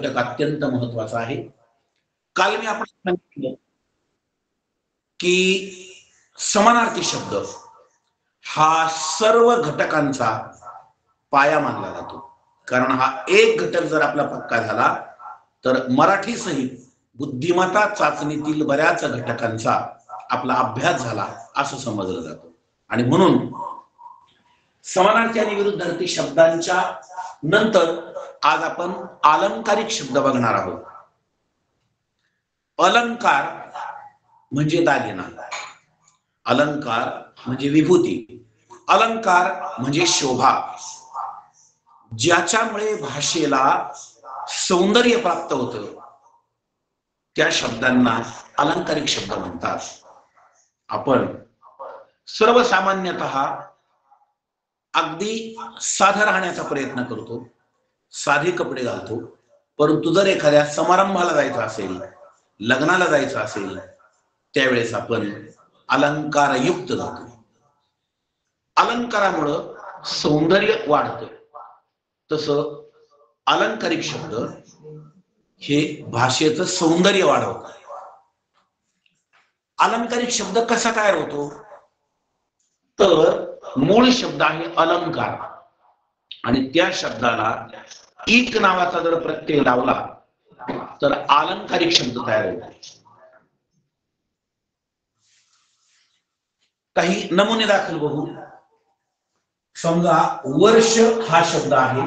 घटक अत्यंत महत्वाचा आहे। काल मी आपण सांगितलं की समानार्थी शब्द हा सर्व घटकांचा पाया मानला जातो, कारण हा एक घटक जर आपला पक्का झाला तर मराठी सहित बुद्धिमत्ता चाचणीतील बऱ्याच घटकांचा आपला अभ्यास झाला असं समजलं जातं। आणि म्हणून समानार्थी आणि विरुद्धार्थी शब्दांच्या नंतर आज आपण अलंकारिक शब्द बघणार आहोत। अलंकार म्हणजे दागिना, अलंकार म्हणजे विभूती, अलंकार म्हणजे शोभा, ज्याच्यामुळे भाषेला सौंदर्य प्राप्त होतं त्या शब्दांना अलंकारिक शब्द म्हणतात। आपण सर्वसामान्यतः अगदी साधा राहण्याचा प्रयत्न करतो, साधे कपडे घालतो, परंतु जर एखाद्या समारंभाला जायचं असेल, लग्नाला जायचं असेल, त्यावेळेस आपण अलंकारयुक्त जातो। अलंकारामुळं सौंदर्य वाढतं, तसं अलंकारिक शब्द हे भाषेचं सौंदर्य वाढवतात। अलंकारिक शब्द कसा तयार होतो, तर मूळ शब्द आहे अलंकार आणि त्या शब्दाला इक नावाचा जर प्रत्यय लावला तर अलंकारिक शब्द तयार होतो। काही नमुने दाखल बघू। समजा वर्ष हा शब्द आहे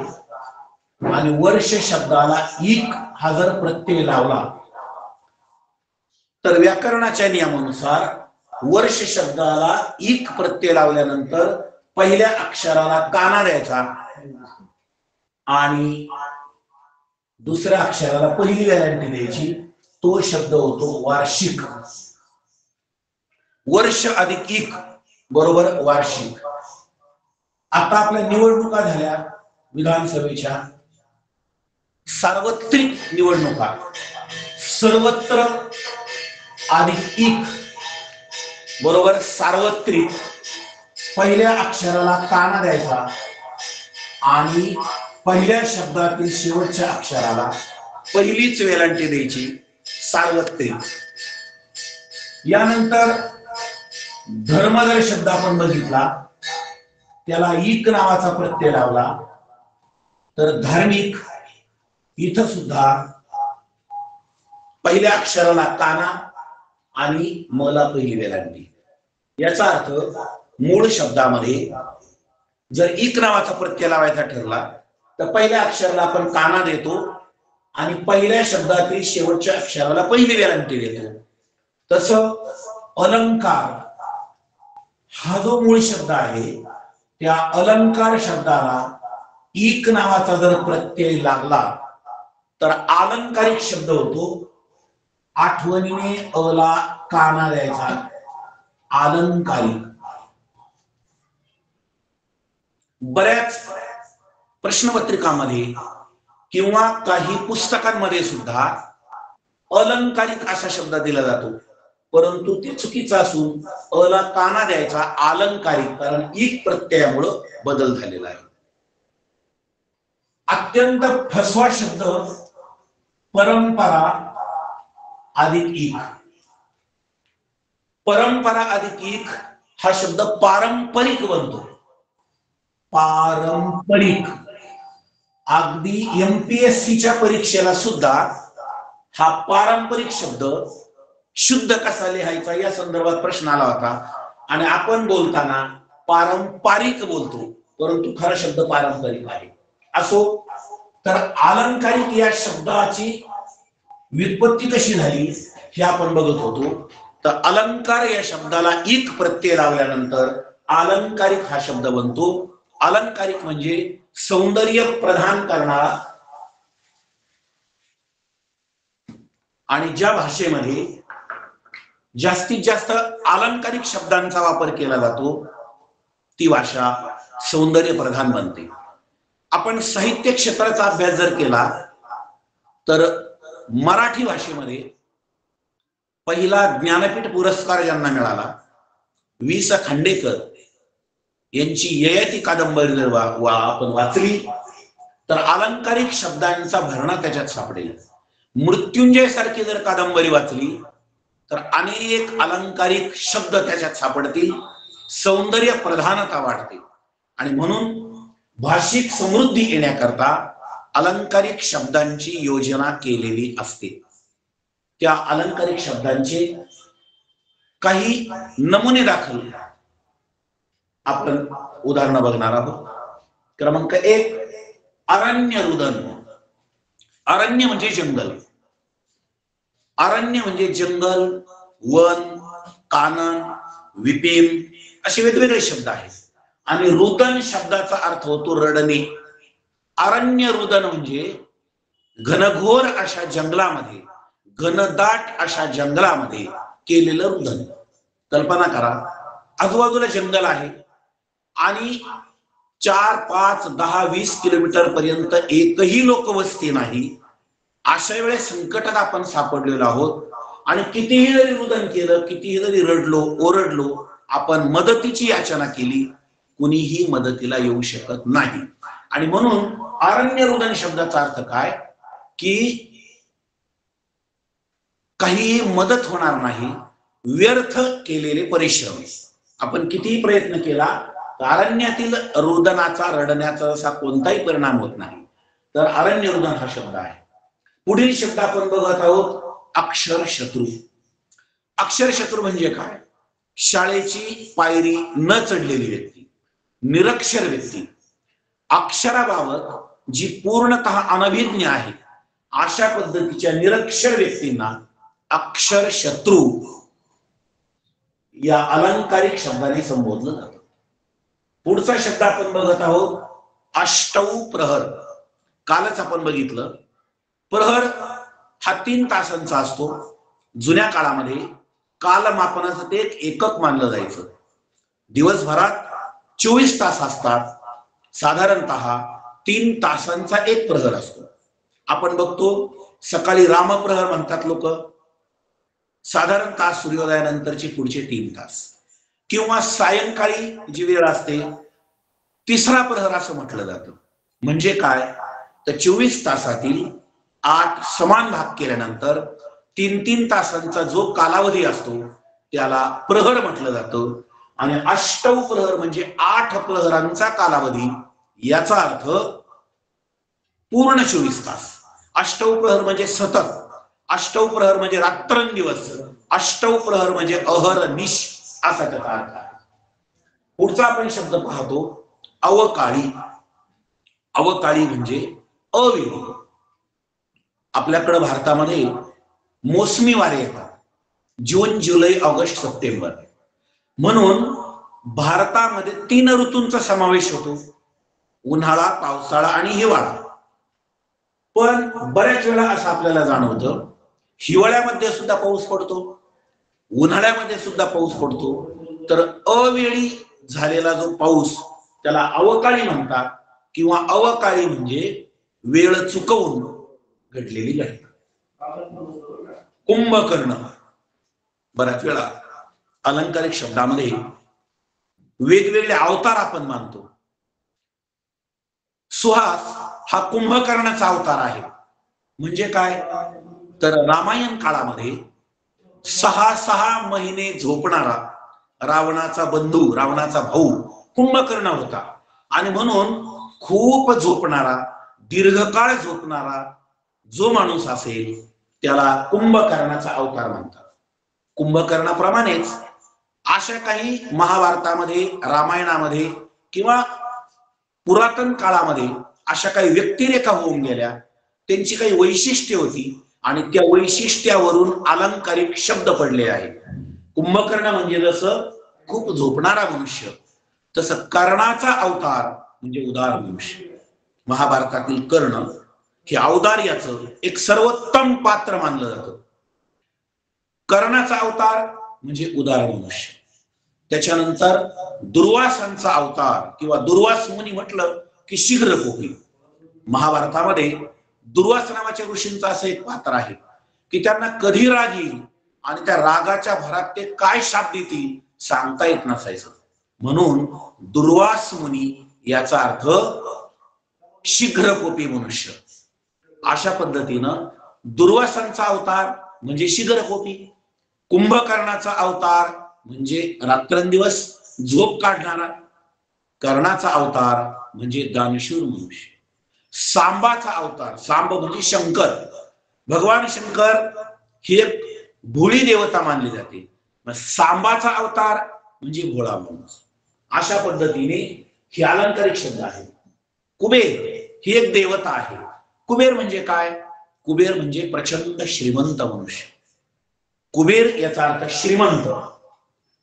आणि वर्ष शब्दाला इक हा जर प्रत्यय लावला तर व्याकरणाच्या नियमानुसार वर्ष शब्दाला इक प्रत्यय लावल्यानंतर पहिल्या अक्षराला काना द्यायचा आणि दुसऱ्या अक्षराला पहिली व्हॅलेंटी द्यायची, तो शब्द होतो वार्षिक। वर्ष अधिक इक बरोबर वार्षिक। आता आपल्या निवडणुका झाल्या विधानसभेच्या, सार्वत्रिक निवडणुका, सर्वत्र अधिक इक बरोबर सार्वत्रिक, पहिल्या अक्षराला काना द्यायचा आणि पहिल्या शब्दातील शेवटच्या अक्षराला पहिलीच वेलांटी द्यायची, सार्वत्रिक। यानंतर धर्म जर शब्द आपण बघितला, त्याला इक नावाचा प्रत्यय लावला तर धार्मिक, इथं सुद्धा पहिल्या अक्षराला काना आणि मला पहिली वेलांटी। याचा अर्थ मूळ शब्दामध्ये जर इक नावाचा प्रत्यय लावायचा ठरला तर पहिल्या अक्षराला आपण काना देतो आणि पहिल्या शब्दातील शेवटच्या अक्षराला पहिली वेलांटी देतो। तसं अलंकार हा जो मूळ शब्द आहे त्या अलंकार शब्दाला इक नावाचा जर प्रत्यय लागला तर अलंकारिक शब्द होतो। आठवणीने अला काना द्यायचा, अलंकारिक। बऱ्याच प्रश्नपत्रिकांमध्ये किंवा काही पुस्तकांमध्ये सुद्धा अलंकारिक असा शब्द दिला जातो, परंतु ते चुकीचं असून अला काना द्यायचा अलंकारिक, कारण इक प्रत्ययामुळे बदल झालेला आहे। अत्यंत फसवा शब्द परंपरा अधिक इक। परंपरा अधिक इक हा शब्द पारंपरिक बनतो, पारंपरिक। अगदी एमपीएससीच्या परीक्षेला सुद्धा हा पारंपरिक शब्द शुद्ध कसा लिहायचा या संदर्भात प्रश्न आला होता आणि आपण बोलताना पारंपरिक बोलतो, परंतु खरा शब्द पारंपरिक आहे। असो, तर अलंकारिक या शब्दाची व्युत्पत्ती कशी झाली हे आपण बघत होतो। तर अलंकार या शब्दाला इक प्रत्यय लावल्यानंतर अलंकारिक हा शब्द बनतो। अलंकारिक म्हणजे सौंदर्य प्रदान करणारा, आणि ज्या भाषेमध्ये जास्तीत जास्त अलंकारिक शब्दांचा वापर केला जातो ती भाषा सौंदर्य प्रधान बनते। आपण साहित्य क्षेत्राचा अभ्यास जर केला तर मराठी भाषेमध्ये पहिला ज्ञानपीठ पुरस्कार ज्यांना मिळाला, वि स खांडेकर यांची ययाती कादंबरी जर आपण वाचली तर अलंकारिक शब्दांचा भरणा त्याच्यात सापडेल. मृत्युंजय सारखी जर कादंबरी वाचली तर अनेक अलंकारिक शब्द त्याच्यात सापडतील, सौंदर्य प्रधानता वाढते. आणि म्हणून भाषिक समृद्धी येण्याकरता अलंकारिक शब्दांची योजना केलेली असते. त्या अलंकारिक शब्दांचे काही नमुने दाखल आपण उदाहरण बघणार आहोत. क्रमांक 1, अरण्य रुदन. अरण्य म्हणजे जंगल. अरण्य म्हणजे जंगल, वन, कानन, विपिन असे वेगवेगळे शब्द आहेत. आणि रुदन शब्दाचा अर्थ होतो रडणे. अरण्य रुदन म्हणजे घनघोर अशा जंगलामध्ये, घनदाट अशा जंगलामध्ये केलेलं रुदन. कल्पना करा, आजूबाजूला जंगल आहे आणि 4, 5, 10, 20 किलोमीटर पर्यंत एकही लोकवस्ती नाही. अशा वेळेस संकटात आपण सापडलेलो आहोत आणि कितीही जरी रुदन केलं, कितीही जरी रडलो, ओरडलो, आपण मदतीची याचना केली, कुणीही मदतीला येऊ शकत नाही. आणि म्हणून अरण्य रुदन शब्दाचा अर्थ काय की काहीही मदत होणार नाही, व्यर्थ केलेले परिश्रम. आपण कितीही प्रयत्न केला तर अरण्यातील रुदनाचा, रडण्याचा असा कोणताही परिणाम होत नाही. तर अरण्य रुदन हा शब्द आहे. पुढील शब्द आपण बघत आहोत, अक्षर शत्रू. अक्षर शत्रू म्हणजे काय? शाळेची पायरी न चढलेली व्यक्ती, निरक्षर व्यक्ती, अक्षराबाबत जी पूर्णतः अनभिज्ञ आहे अशा पद्धतीच्या निरक्षर व्यक्तींना अक्षर शत्रू या अलंकारिक शब्दाने संबोधलं जातं. पुढचा शब्द आपण बघत आहोत, अष्टौ प्रहर. कालच आपण बघितलं, प्रहर हा 3 तासांचा असतो. जुन्या काळामध्ये कालमापनाचं ते एक एकक मानलं जायचं. दिवसभरात 24 तास असतात, साधारणतः 3 तासांचा एक प्रहर असतो. आपण बघतो सकाळी रामप्रहर म्हणतात लोक, साधारणतः सूर्योदयानंतरचे पुढचे 3 तास, किंवा सायंकाळी जी वेळ असते तिसरा प्रहर असं म्हटलं जातं. म्हणजे काय तर 24 तासातील 8 समान भाग केल्यानंतर 3-3 तासांचा जो कालावधी असतो त्याला प्रहर म्हटलं जातं. आणि अष्टौ प्रहर म्हणजे 8 प्रहरांचा कालावधी, याचा अर्थ पूर्ण 24 तास. अष्टौ प्रहर म्हणजे सतत, अष्टौ प्रहर म्हणजे रात्रंदिवस, अष्टौ प्रहर म्हणजे अहर्निश असा त्याचा अर्थ आहे. पुढचा आपण शब्द पाहतो, अवकाळी. अवकाळी म्हणजे अवेळी. आपल्याकडे भारतामध्ये मोसमी वारे येतात, जून, जुलै, ऑगस्ट, सप्टेंबर. म्हणून भारतामध्ये 3 ऋतूंचा समावेश होतो, उन्हाळा, पावसाळा आणि हिवाळा. पण बऱ्याच वेळा असं आपल्याला जाणवतं, हिवाळ्यामध्ये सुद्धा पाऊस पडतो, उन्हाळ्यामध्ये सुद्धा पाऊस पडतो. तर अवेळी झालेला जो पाऊस त्याला अवकाळी म्हणतात, किंवा अवकाळी म्हणजे वेळ चुकवून घडलेली घटना. कुंभकर्ण. बऱ्याच वेळा अलंकारिक शब्दामध्ये वेगवेगळे अवतार आपण मानतो. सुहास हा कुंभकर्णाचा अवतार आहे. म्हणजे काय तर रामायण काळामध्ये 6 महिने झोपणारा रावणाचा बंधू, रावणाचा भाऊ कुंभकर्ण होता. आणि म्हणून खूप झोपणारा, दीर्घकाळ झोपणारा जो माणूस असेल त्याला कुंभकर्णाचा अवतार म्हणतात. कुंभकर्णाप्रमाणेच अशा काही महाभारतामध्ये, रामायणामध्ये किंवा पुरातन काळामध्ये अशा काही व्यक्तिरेखा होऊन गेल्या, त्यांची काही वैशिष्ट्ये होती आणि त्या वैशिष्ट्यावरून अलंकारिक शब्द पडले आहेत. कुंभकर्ण म्हणजे जसं खूप झोपणारा मनुष्य, तसं कर्णाचा अवतार म्हणजे उदार मनुष्य. महाभारतातील कर्ण हे औदार्याचं एक सर्वोत्तम पात्र मानलं जातं. कर्णाचा अवतार म्हणजे उदार मनुष्य. त्याच्यानंतर दुर्वासांचा अवतार किंवा दुर्वास मुनी म्हटलं की शीघ्र कोपी. महाभारतामध्ये दुर्वास नावाच्या ऋषींचं असं एक पात्र आहे की त्यांना कधी राग येईल आणि त्या रागाच्या भरात ते काय शाप देतील सांगता येत नसायचं. म्हणून दुर्वास मुनी याचा अर्थ शीघ्रकोपी मनुष्य. अशा पद्धतीनं दुर्वासांचा अवतार म्हणजे शीघ्रकोपी, कुंभकर्णाचा अवतार म्हणजे रात्रंदिवस झोप काढणारा, कर्णाचा अवतार म्हणजे दानशूर मनुष्य, सांबाचा अवतार, सांब म्हणजे शंकर, भगवान शंकर ही एक भोळी देवता मानली जाते, सांबाचा अवतार म्हणजे भोळा माणूस. अशा पद्धतीने हे अलंकारिक शब्द आहे. कुबेर ही एक देवता आहे. कुबेर म्हणजे काय? कुबेर म्हणजे प्रचंड श्रीमंत मनुष्य. कुबेर याचा अर्थ श्रीमंत.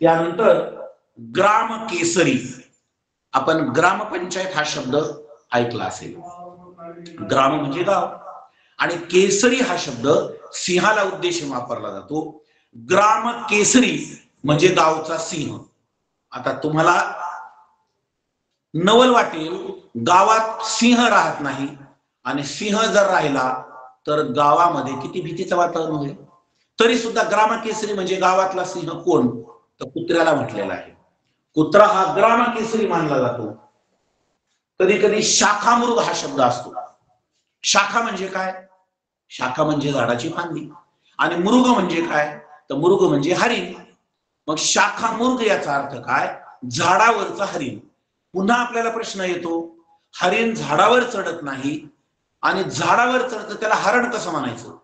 त्यानंतर ग्राम केसरी, आपण ग्रामपंचायत हा शब्द ऐकला असेल. ग्राम म्हणजे गाव आणि केसरी हा शब्द सिंहाला उद्देशून वापरला जातो. ग्राम केसरी म्हणजे गावचा सिंह. आता तुम्हाला नवल वाटेल, गावात सिंह राहत नाही आणि सिंह जर राहिला तर गावामध्ये किती भीतीचं वातावरण होईल. तरी सुद्धा ग्रामकेसरी म्हणजे गावातला सिंह कोण? तर कुत्र्याला म्हटलेला आहे. कुत्रा हा ग्रामकेसरी मानला जातो. कधी कधी शाखामृग हा शब्द असतो. शाखा म्हणजे काय? शाखा म्हणजे झाडाची फांदी आणि मृग म्हणजे काय? तर मृग म्हणजे हरिण. मग शाखामृग याचा अर्थ काय? झाडावरचा हरिण. पुन्हा आपल्याला प्रश्न येतो, हरिण झाडावर चढत नाही आणि झाडावर चढतं त्याला हरण कसं म्हणायचं?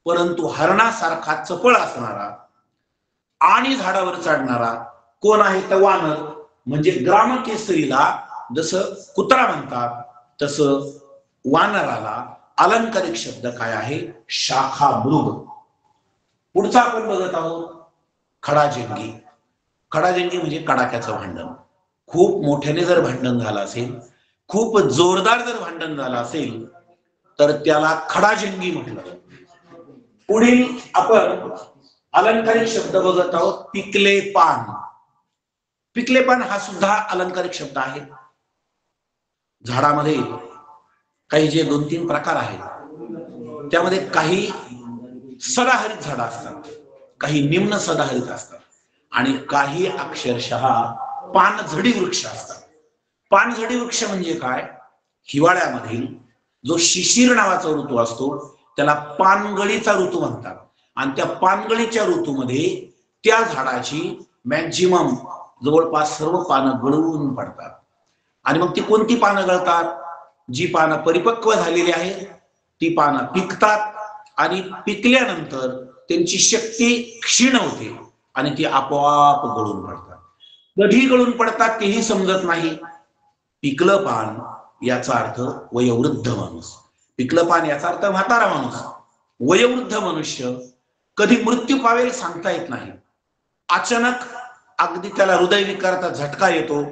परंतु हरणासारखा चपळ असणारा आणि झाडावर चढणारा कोण आहे? तर वानर. म्हणजे ग्रामकेसरीला जसं कुत्रा म्हणतात तसं वानराला अलंकारिक शब्द काय आहे? शाखामृग. पुढचा आपण बघत आहोत खडाजंगी. खडाजंगी म्हणजे कडाक्याचं भांडण. खूप मोठ्याने जर भांडण झालं असेल, खूप जोरदार जर भांडण झालं असेल तर त्याला खडाजंगी म्हटलं जातं. पुढील आपण अलंकारिक शब्द बघत आहोत पिकले पान. पिकले पान हा सुद्धा अलंकारिक शब्द आहे. झाडामध्ये काही जे 2-3 प्रकार आहेत त्यामध्ये काही सदाहरित झाडं असतात, काही निम्न सदाहरित असतात आणि काही अक्षरशः पानझडी वृक्ष असतात. पानझडी वृक्ष म्हणजे काय? हिवाळ्यामधील जो शिशिर नावाचा ऋतू असतो त्याला पानगळीचा ऋतू म्हणतात आणि त्या पानगळीच्या ऋतूमध्ये त्या झाडाची मॅक्झिमम जवळपास सर्व पानं गळून पडतात. आणि मग ती कोणती पानं गळतात? जी पानं परिपक्व झालेली आहेत ती पानं पिकतात आणि पिकल्यानंतर त्यांची शक्ती क्षीण होते आणि ती आपोआप गळून पडतात. कधी गळून पडतात तेही समजत नाही. पिकलं पान याचा अर्थ वयोवृद्ध माणूस. पिकलं पान याचा अर्थ म्हातारा माणूस. वयोवृद्ध मनुष्य कधी मृत्यू पावेल सांगता येत नाही. अचानक अगदी त्याला हृदयविकाराचा झटका येतो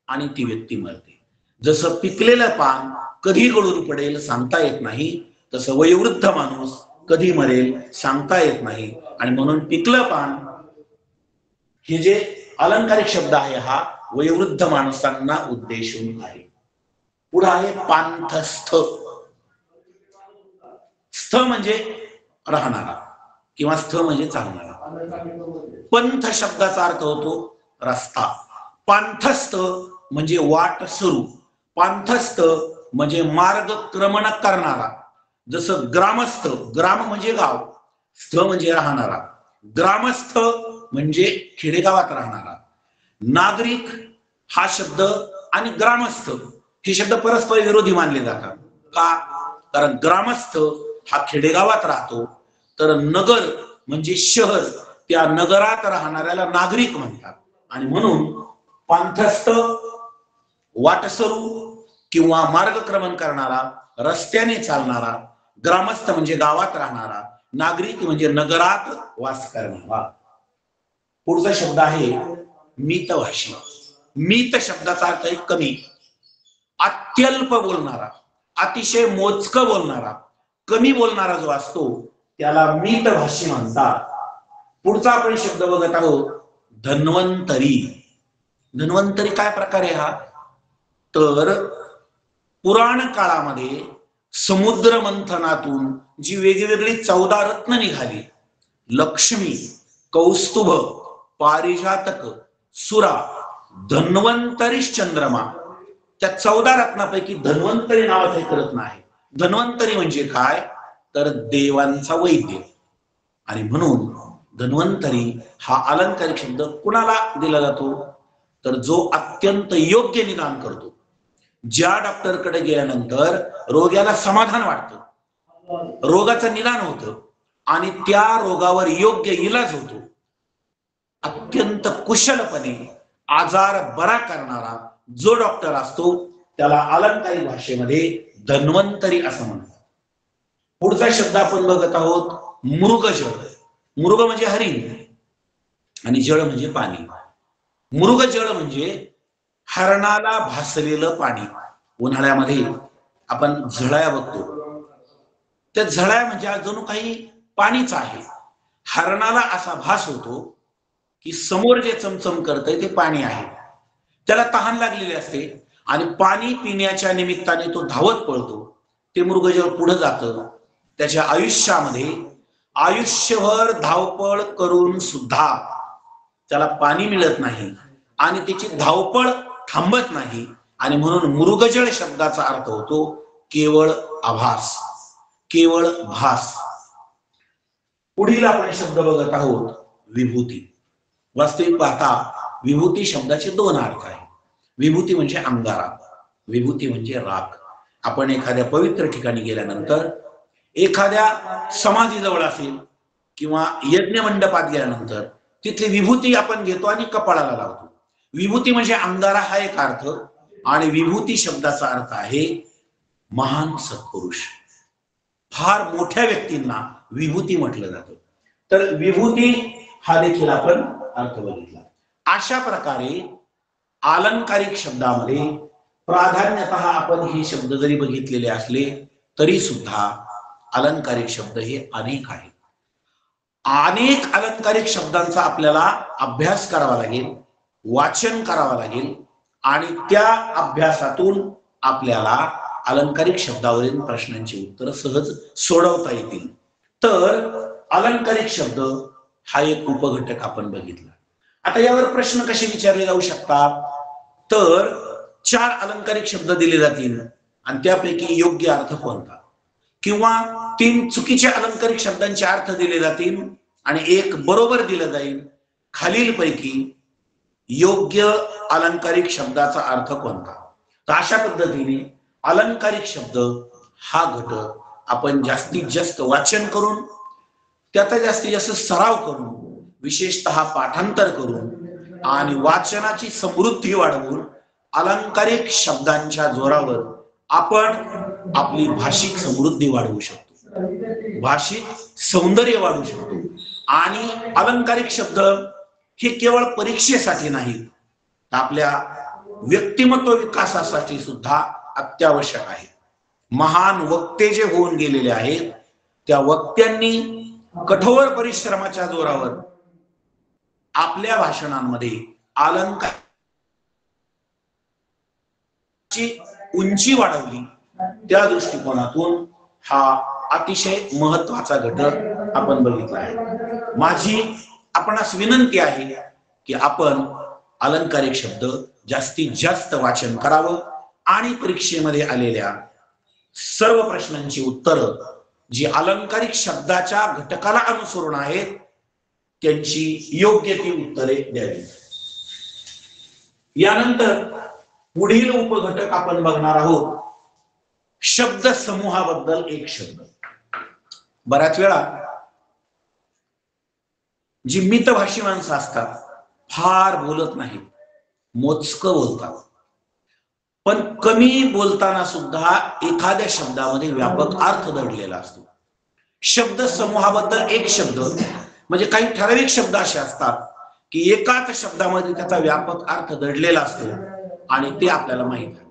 आणि ती व्यक्ती मरते. जसं पिकलेलं पान कधी गळून पडेल सांगता येत नाही, तसं वयोवृद्ध माणूस कधी मरेल सांगता येत नाही. आणि म्हणून पिकलं पान हे जे अलंकारिक शब्द आहे हा वयोवृद्ध माणसांना उद्देशून आहे. पुढे आहे पांथस्थ. स्थ म्हणजे राहणारा किंवा स्थ म्हणजे चालणारा. पंथ शब्दाचा अर्थ होतो रस्ता. पांथस्थ म्हणजे वाट सुरू. पांथस्थ म्हणजे मार्गक्रमण करणारा. जसं ग्रामस्थ, ग्राम म्हणजे गाव, स्थ म्हणजे राहणारा. ग्रामस्थ म्हणजे खेडेगावात राहणारा. नागरिक हा शब्द आणि ग्रामस्थ हे शब्द परस्पर विरोधी मानले जातात. का? कारण ग्रामस्थ हा खेडेगावात राहतो तर नगर म्हणजे शहर, त्या नगरात राहणाऱ्याला नागरिक म्हणतात. आणि म्हणून पांथस्थ वाटसरू किंवा मार्गक्रमण करणारा, रस्त्याने चालणारा. ग्रामस्थ म्हणजे गावात राहणारा. नागरिक म्हणजे नगरात वास करणारा. पुढचा शब्द आहे मितभाषी. मित शब्दाचा अर्थ आहे कमी, अत्यल्प बोलणारा, अतिशय मोजकं बोलणारा, कमी बोलणारा जो असतो त्याला मितभाषी म्हणतात. पुढचा आपण शब्द बघत आहोत धन्वंतरी. धन्वंतरी काय प्रकार आहे हा? तर पुराण काळामध्ये समुद्र मंथनातून जी वेगवेगळी 14 रत्न निघाली, लक्ष्मी, कौस्तुभ, पारिजातक, सुरा, धन्वंतरी, चंद्रमा, त्या 14 रत्नापैकी धन्वंतरी नावाचं एक रत्न आहे. धन्वंतरी म्हणजे काय, तर देवांचा वैद्य. आणि म्हणून धन्वंतरी हा अलंकारिक शब्द कुणाला दिला जातो, तर जो अत्यंत योग्य निदान करतो. ज्या डॉक्टरकडे गेल्यानंतर रोग्याला समाधान वाटतं, रोगाचं निदान होतं आणि त्या रोगावर योग्य इलाज होतो, अत्यंत कुशलपणे आजार बरा करणारा जो डॉक्टर असतो त्याला अलंकारिक भाषेमध्ये धन्वंतरी असं म्हणतात. पुढचा शब्द आपण बघत आहोत मृगजळ. मृग म्हणजे हरिण आणि जळ म्हणजे पाणी. मृगजळ म्हणजे हरणाला भासलेलं पाणी. उन्हाळ्यामध्ये आपण झळाया बघतो, त्या झळाया म्हणजे जणू काही पाणीच आहे. हरणाला असा भास होतो की समोर जे चमचम करतंय ते पाणी आहे. त्याला तहान लागलेली असते आणि पाणी पिण्याच्या निमित्ताने तो धावत पळतो. ते मृगजळ पुढे जातं. त्याच्या आयुष्यामध्ये आयुष्यभर धावपळ करून सुद्धा त्याला पाणी मिळत नाही आणि त्याची धावपळ थांबत नाही. आणि म्हणून मृगजळ शब्दाचा अर्थ होतो केवळ आभास, केवळ भास. पुढील आपण शब्द बघत आहोत विभूती. वास्तविक पाहता विभूती शब्दाचे दोन अर्थ आहेत. विभूती म्हणजे अंगारा, विभूती म्हणजे राख. आपण एखाद्या पवित्र ठिकाणी गेल्यानंतर, एखाद्या समाधीजवळ असेल किंवा यज्ञ मंडपात गेल्यानंतर तिथली विभूती आपण घेतो आणि कपाळाला लावतो. विभूती म्हणजे अंगारा हा एक अर्थ, आणि विभूती शब्दाचा अर्थ आहे महान सत्पुरुष. फार मोठ्या व्यक्तींना विभूती म्हटलं जातं. तर विभूती हा देखील आपण अर्थ बघितला. अशा प्रकारे अलंकारिक शब्दामध्ये प्राधान्यतः आपण हे शब्द जरी बघितलेले असले तरी सुद्धा अलंकारिक शब्द हे अनेक आहेत. अनेक अलंकारिक शब्दांचा आपल्याला अभ्यास करावा लागेल, वाचन करावं लागेल आणि त्या अभ्यासातून आपल्याला अलंकारिक शब्दावरील प्रश्नांची उत्तर सहज सोडवता येतील. तर अलंकारिक शब्द हा एक उपघटक आपण बघितला. आता यावर प्रश्न कसे विचारले जाऊ शकतात, तर 4 अलंकारिक शब्द दिले जातील आणि त्यापैकी योग्य अर्थ कोणता, किंवा 3 चुकीच्या अलंकारिक शब्दांचे अर्थ दिले जातील आणि एक बरोबर दिलं जाईल. खालीलपैकी योग्य अलंकारिक शब्दाचा अर्थ कोणता. तर अशा पद्धतीने अलंकारिक शब्द हा घटक आपण जास्तीत जास्त वाचन करून, त्याचा जास्तीत जास्त सराव करून, विशेषतः पाठांतर करून आणि वाचनाची समृद्धी वाढवून अलंकारिक शब्दांच्या जोरावर आपण आपली भाषिक समृद्धी वाढवू शकतो, भाषिक सौंदर्य वाढवू शकतो. आणि अलंकारिक शब्द हे केवळ परीक्षेसाठी नाही, आपल्या व्यक्तिमत्व विकासासाठी सुद्धा अत्यावश्यक आहे. महान वक्ते जे होऊन गेलेले आहेत त्या वक्त्यांनी कठोर परिश्रमाच्या जोरावर आपल्या भाषणांमध्ये अलंकाराची उंची वाढवली. त्या दृष्टिकोनातून हा अतिशय महत्वाचा घटक आपण बघितला आहे. माझी आपणास विनंती आहे की आपण अलंकारिक शब्द जास्तीत जास्त वाचन करावं आणि परीक्षेमध्ये आलेल्या सर्व प्रश्नांची उत्तरं जी अलंकारिक शब्दाच्या घटकाला अनुसरून आहेत त्यांची योग्य ती उत्तरे द्यावी. यानंतर पुढील उपघटक आपण बघणार आहोत शब्द समूहाबद्दल एक शब्द. बऱ्याच वेळा जी मितभाषी माणसं असतात फार बोलत नाहीत, मोजकं बोलतात, पण कमी बोलताना सुद्धा एखाद्या शब्दामध्ये व्यापक अर्थ दडलेला असतो. शब्द समूहाबद्दल एक शब्द म्हणजे काही ठराविक शब्द असे असतात की एकाच शब्दामध्ये त्याचा व्यापक अर्थ दडलेला असतो आणि ते आपल्याला माहित आहे.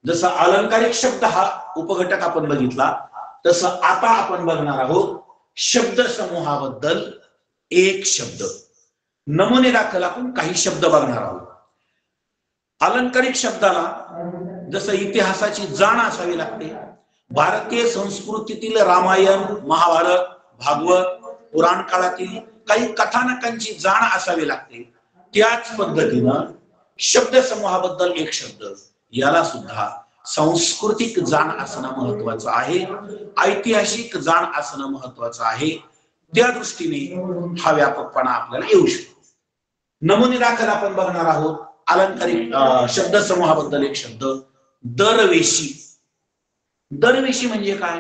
जसं अलंकारिक शब्द हा उपघटक आपण बघितला, तसं आता आपण बघणार आहोत शब्द समूहाबद्दल एक शब्द. नमुने दाखल आपण काही शब्द बघणार आहोत. अलंकारिक शब्दाला जसं इतिहासाची जाण असावी लागते, भारतीय संस्कृतीतील रामायण, महाभारत, भागवत, पुराण काळातील काही कथानकांची जाण असावी लागते, त्याच पद्धतीनं शब्द समूहाबद्दल एक शब्द याला सुद्धा सांस्कृतिक जाण असणं महत्वाचं आहे, ऐतिहासिक जाण असणं महत्वाचं आहे. त्या दृष्टीने हा व्यापकपणा आपल्याला येऊ शकतो. नमुने दाखल आपण बघणार आहोत अलंकारिक शब्दसमूहाबद्दल एक शब्द, दरवेशी. दरवेशी म्हणजे काय?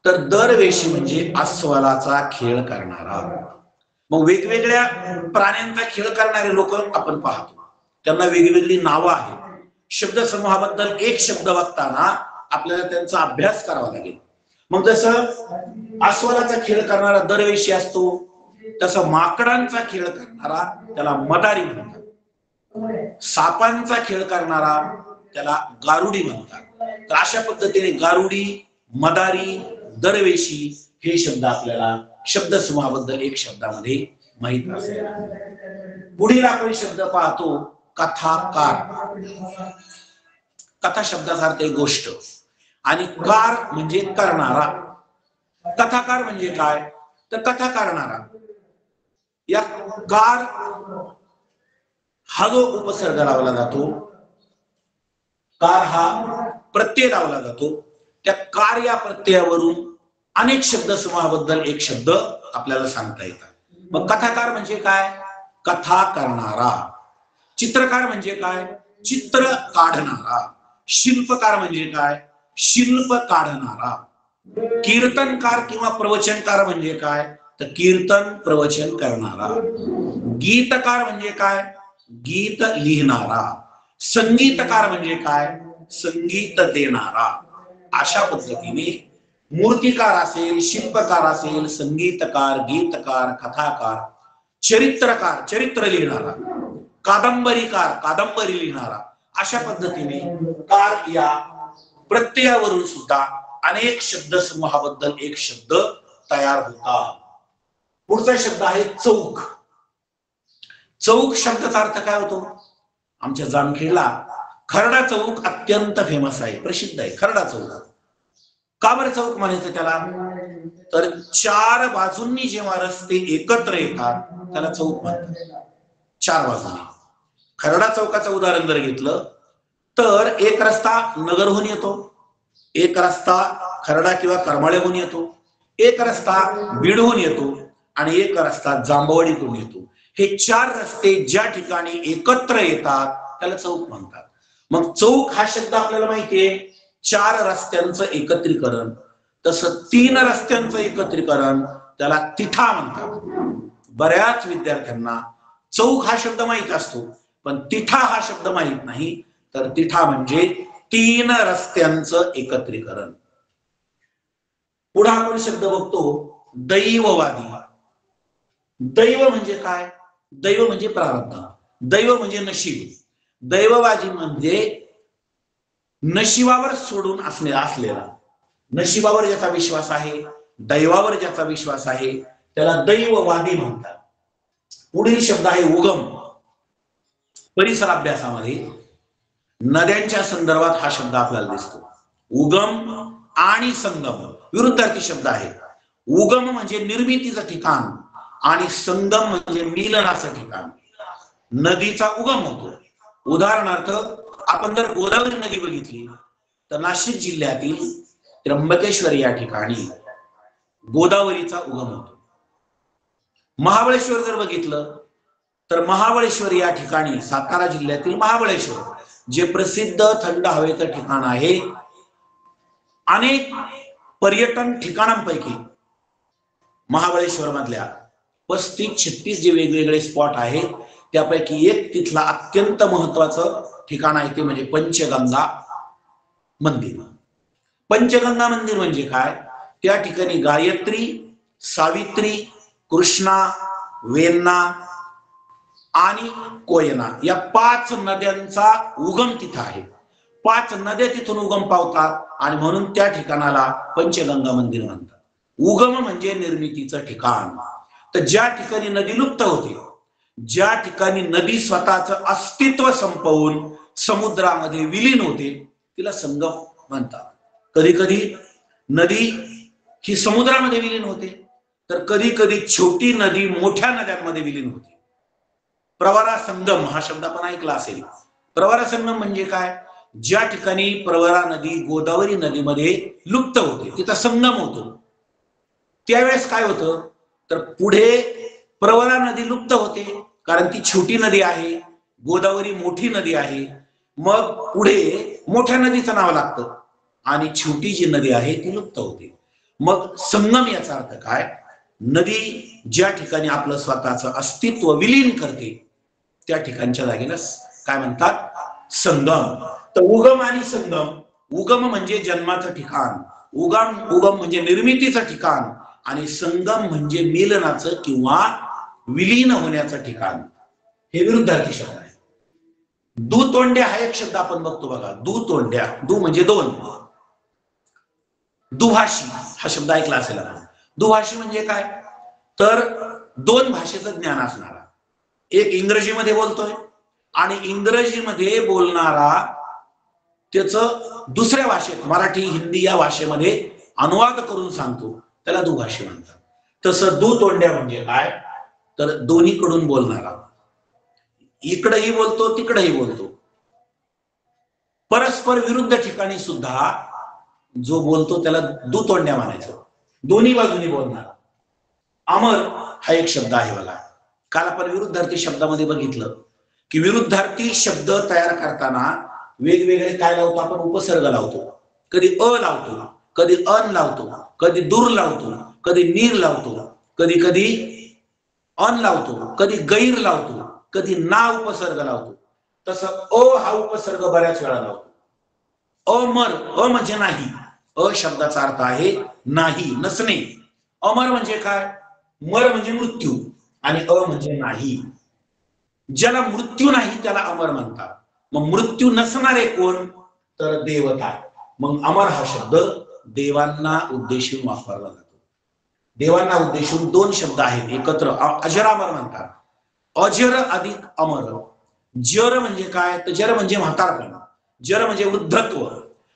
तर दरवेशी म्हणजे अस्वलाचा खेळ करणारा. मग वेगवेगळ्या प्राण्यांचा खेळ करणारे लोक आपण पाहतो, त्यांना वेगवेगळी नावं आहेत. शब्दसमूहाबद्दल एक शब्द बघताना आपल्याला त्यांचा अभ्यास करावा लागेल. मग जसं अस्वलाचा खेळ करणारा दरवेशी असतो, तसं माकडांचा खेळ करणारा त्याला मदारी म्हणतात, सापांचा खेळ करणारा त्याला गारुडी म्हणतात. तर अशा पद्धतीने गारुडी, मदारी, दरवेशी हे शब्द आपल्याला शब्दसमूहाबद्दल एक शब्दामध्ये माहित असेल. पुढील आपण शब्द पाहतो कथाकार. कथा शब्दाचा अर्थ आहे गोष्ट आणि कार म्हणजे करणारा. कथाकार म्हणजे काय? तर कथा करणारा. या कार हा जो उपसर्ग लावला जातो, कार हा प्रत्यय लावला जातो, त्या कार या प्रत्ययावरून अनेक शब्दसमूहाबद्दल एक शब्द आपल्याला सांगता येतात. मग कथाकार म्हणजे काय? कथा करणारा. चित्रकार म्हणजे काय? चित्र काढणारा. शिल्पकार म्हणजे काय? शिल्प काढणारा. कीर्तनकार किंवा प्रवचनकार म्हणजे काय? तर कीर्तन प्रवचन करणारा. गीतकार म्हणजे काय? गीत लिहिणारा. संगीतकार म्हणजे काय? संगीत देणारा. अशा पद्धतीने मूर्तिकार असेल, शिल्पकार असेल, संगीतकार, गीतकार, कथाकार, चरित्रकार चरित्र लिहिणारा, कादंबरीकार कादंबरी लिहिणारा, अशा पद्धतीने कार या प्रत्ययावरून सुद्धा अनेक शब्दसमूहाबद्दल एक शब्द तयार होतात. पुढचा शब्द आहे चौक. चौक शब्दाचा अर्थ काय होतो? आमच्या जामखेडला खरडा चौक अत्यंत फेमस आहे, प्रसिद्ध आहे खरडा चौक. का बरं चौक म्हणायचं त्याला? तर चार बाजूंनी जेव्हा रस्ते एकत्र येतात त्याला चौक म्हणतात. चार बाजूंनी. खरडा चौकाचं उदाहरण जर घेतलं तर एक रस्ता नगरहून येतो, एक रस्ता खरडा किंवा करमाळ्याहून येतो, एक रस्ता बीडहून येतो आणि एक रस्ता जांभवडीतून येतो. हे चार रस्ते ज्या ठिकाणी एकत्र येतात त्याला चौक म्हणतात. मग चौक हा शब्द आपल्याला माहितीये, चार रस्त्यांचं एकत्रीकरण. तसं तीन रस्त्यांचं एकत्रीकरण त्याला तिठा म्हणतात. बऱ्याच विद्यार्थ्यांना चौक हा शब्द माहित असतो, पण तिठा हा शब्द माहित नाही. तर तिठा म्हणजे तीन रस्त्यांचं एकत्रीकरण. पुढे आपण शब्द बघतो दैववादी. दैव म्हणजे काय? दैव म्हणजे प्रारब्ध, दैव म्हणजे नशीब. दैववादी म्हणजे नशिबावर सोडून असलेला, नशिबावर ज्याचा विश्वास आहे, दैवावर ज्याचा विश्वास आहे त्याला दैववादी म्हणतात. पुढील शब्द आहे उगम. परिसर अभ्यासामध्ये नद्यांच्या संदर्भात हा शब्द आपल्याला दिसतो. उगम आणि संगम विरुद्धार्थी शब्द आहे. उगम म्हणजे निर्मितीचं ठिकाण आणि संगम म्हणजे मिलनाचं ठिकाण. नदीचा उगम होतो. उदाहरणार्थ आपण जर गोदावरी नदी बघितली तर नाशिक जिल्ह्यातील त्र्यंबकेश्वर या ठिकाणी गोदावरीचा उगम होतो. महाबळेश्वर जर बघितलं तर महाबळेश्वर या ठिकाणी सातारा जिल्ह्यातील महाबळेश्वर जे प्रसिद्ध थंड हवेचं ठिकाण आहे. अनेक पर्यटन ठिकाणांपैकी महाबळेश्वर मधल्या 35-36 जे वेगवेगळे स्पॉट आहेत त्यापैकी एक तिथला अत्यंत महत्वाचं ठिकाण आहे ते म्हणजे पंचगंगा मंदिर. पंचगंगा मंदिर म्हणजे काय? त्या ठिकाणी गायत्री, सावित्री, कृष्णा, वेण्णा आणि कोयना या 5 नद्यांचा उगम तिथं आहे. 5 नद्या तिथून उगम पावतात आणि म्हणून त्या ठिकाणाला पंचगंगा मंदिर म्हणतात. उगम म्हणजे निर्मितीचं ठिकाण. तर ज्या ठिकाणी नदी लुप्त होते, ज्या ठिकाणी नदी स्वतःचं अस्तित्व संपवून समुद्रामध्ये विलीन होते तिला संगम म्हणतात. कधी कधी नदी ही समुद्रामध्ये विलीन होते तर कधी कधी छोटी नदी मोठ्या नद्यांमध्ये विलीन होते. प्रवरा संगम हा शब्द आपण ऐकला असेल. प्रवरा संगम म्हणजे काय? ज्या ठिकाणी प्रवरा नदी गोदावरी नदीमध्ये लुप्त होते, तिचा संगम होतो, त्यावेळेस काय होतं तर पुढे प्रवरा नदी लुप्त होते कारण ती छोटी नदी आहे, गोदावरी मोठी नदी आहे, मग पुढे मोठ्या नदीचं नाव लागतं आणि छोटी जी नदी आहे ती लुप्त होते. मग संगम याचा अर्थ काय, नदी ज्या ठिकाणी आपलं स्वतःचं अस्तित्व विलीन करते त्या ठिकाणच्या जागेला काय म्हणतात, संगम. तर उगम आणि संगम, उगम म्हणजे जन्माचं ठिकाण, उगम म्हणजे निर्मितीचं ठिकाण, आणि संगम म्हणजे मिलनाचं किंवा विलीन होण्याचं ठिकाण. हे विरुद्धार्थी शब्द आहे. दुतोंड्या हा एक शब्द आपण बघतो बघा, दुतोंड्या, दु म्हणजे दोन, दुभाषी हा शब्द ऐकला असेल आपण. दुभाषी म्हणजे काय तर दोन भाषेचं ज्ञान असणारा, एक इंग्रजीमध्ये बोलतोय आणि इंग्रजीमध्ये बोलणारा त्याचं दुसऱ्या भाषेत मराठी हिंदी या भाषेमध्ये अनुवाद करून सांगतो, त्याला दुभाषी म्हणतात. तसं दुतोंड्या म्हणजे काय तर दोन्हीकडून बोलणारा, इकडेही बोलतो तिकडेही बोलतो, परस्पर विरुद्ध ठिकाणी सुद्धा जो बोलतो त्याला दुतोंड्या म्हणायचं, दोन्ही बाजूनी बोलणारा. अमर हा एक शब्द आहे बघा. काल आपण विरुद्धार्थी शब्दामध्ये बघितलं की विरुद्धार्थी शब्द तयार करताना वेगवेगळे काय लावतो आपण, उपसर्ग लावतो. कधी अ लावतो, कधी अन लावतो, कधी दूर लावतो, कधी नीर लावतो, कधी कधी अन लावतो, कधी गैर लावतो, कधी ना उपसर्ग लावतो. तसं अ हा उपसर्ग बऱ्याच वेळा लावतो. अमर, अ म्हणजे नाही, अ शब्दाचा अर्थ आहे नाही, नसणे. अमर म्हणजे काय, मर म्हणजे मृत्यू आणि अ म्हणजे नाही. ज्याला मृत्यू नाही त्याला अमर म्हणतात. मग मृत्यू नसणारे कोण तर देवता. मग अमर हा शब्द देवांना उद्देशून वापरला जातो. देवांना उद्देशून दोन शब्द आहेत एकत्र, अजरामर म्हणतात. अजर अधिक अमर. जर म्हणजे काय तर जर म्हणजे म्हातारपण, जर म्हणजे वृद्धत्व,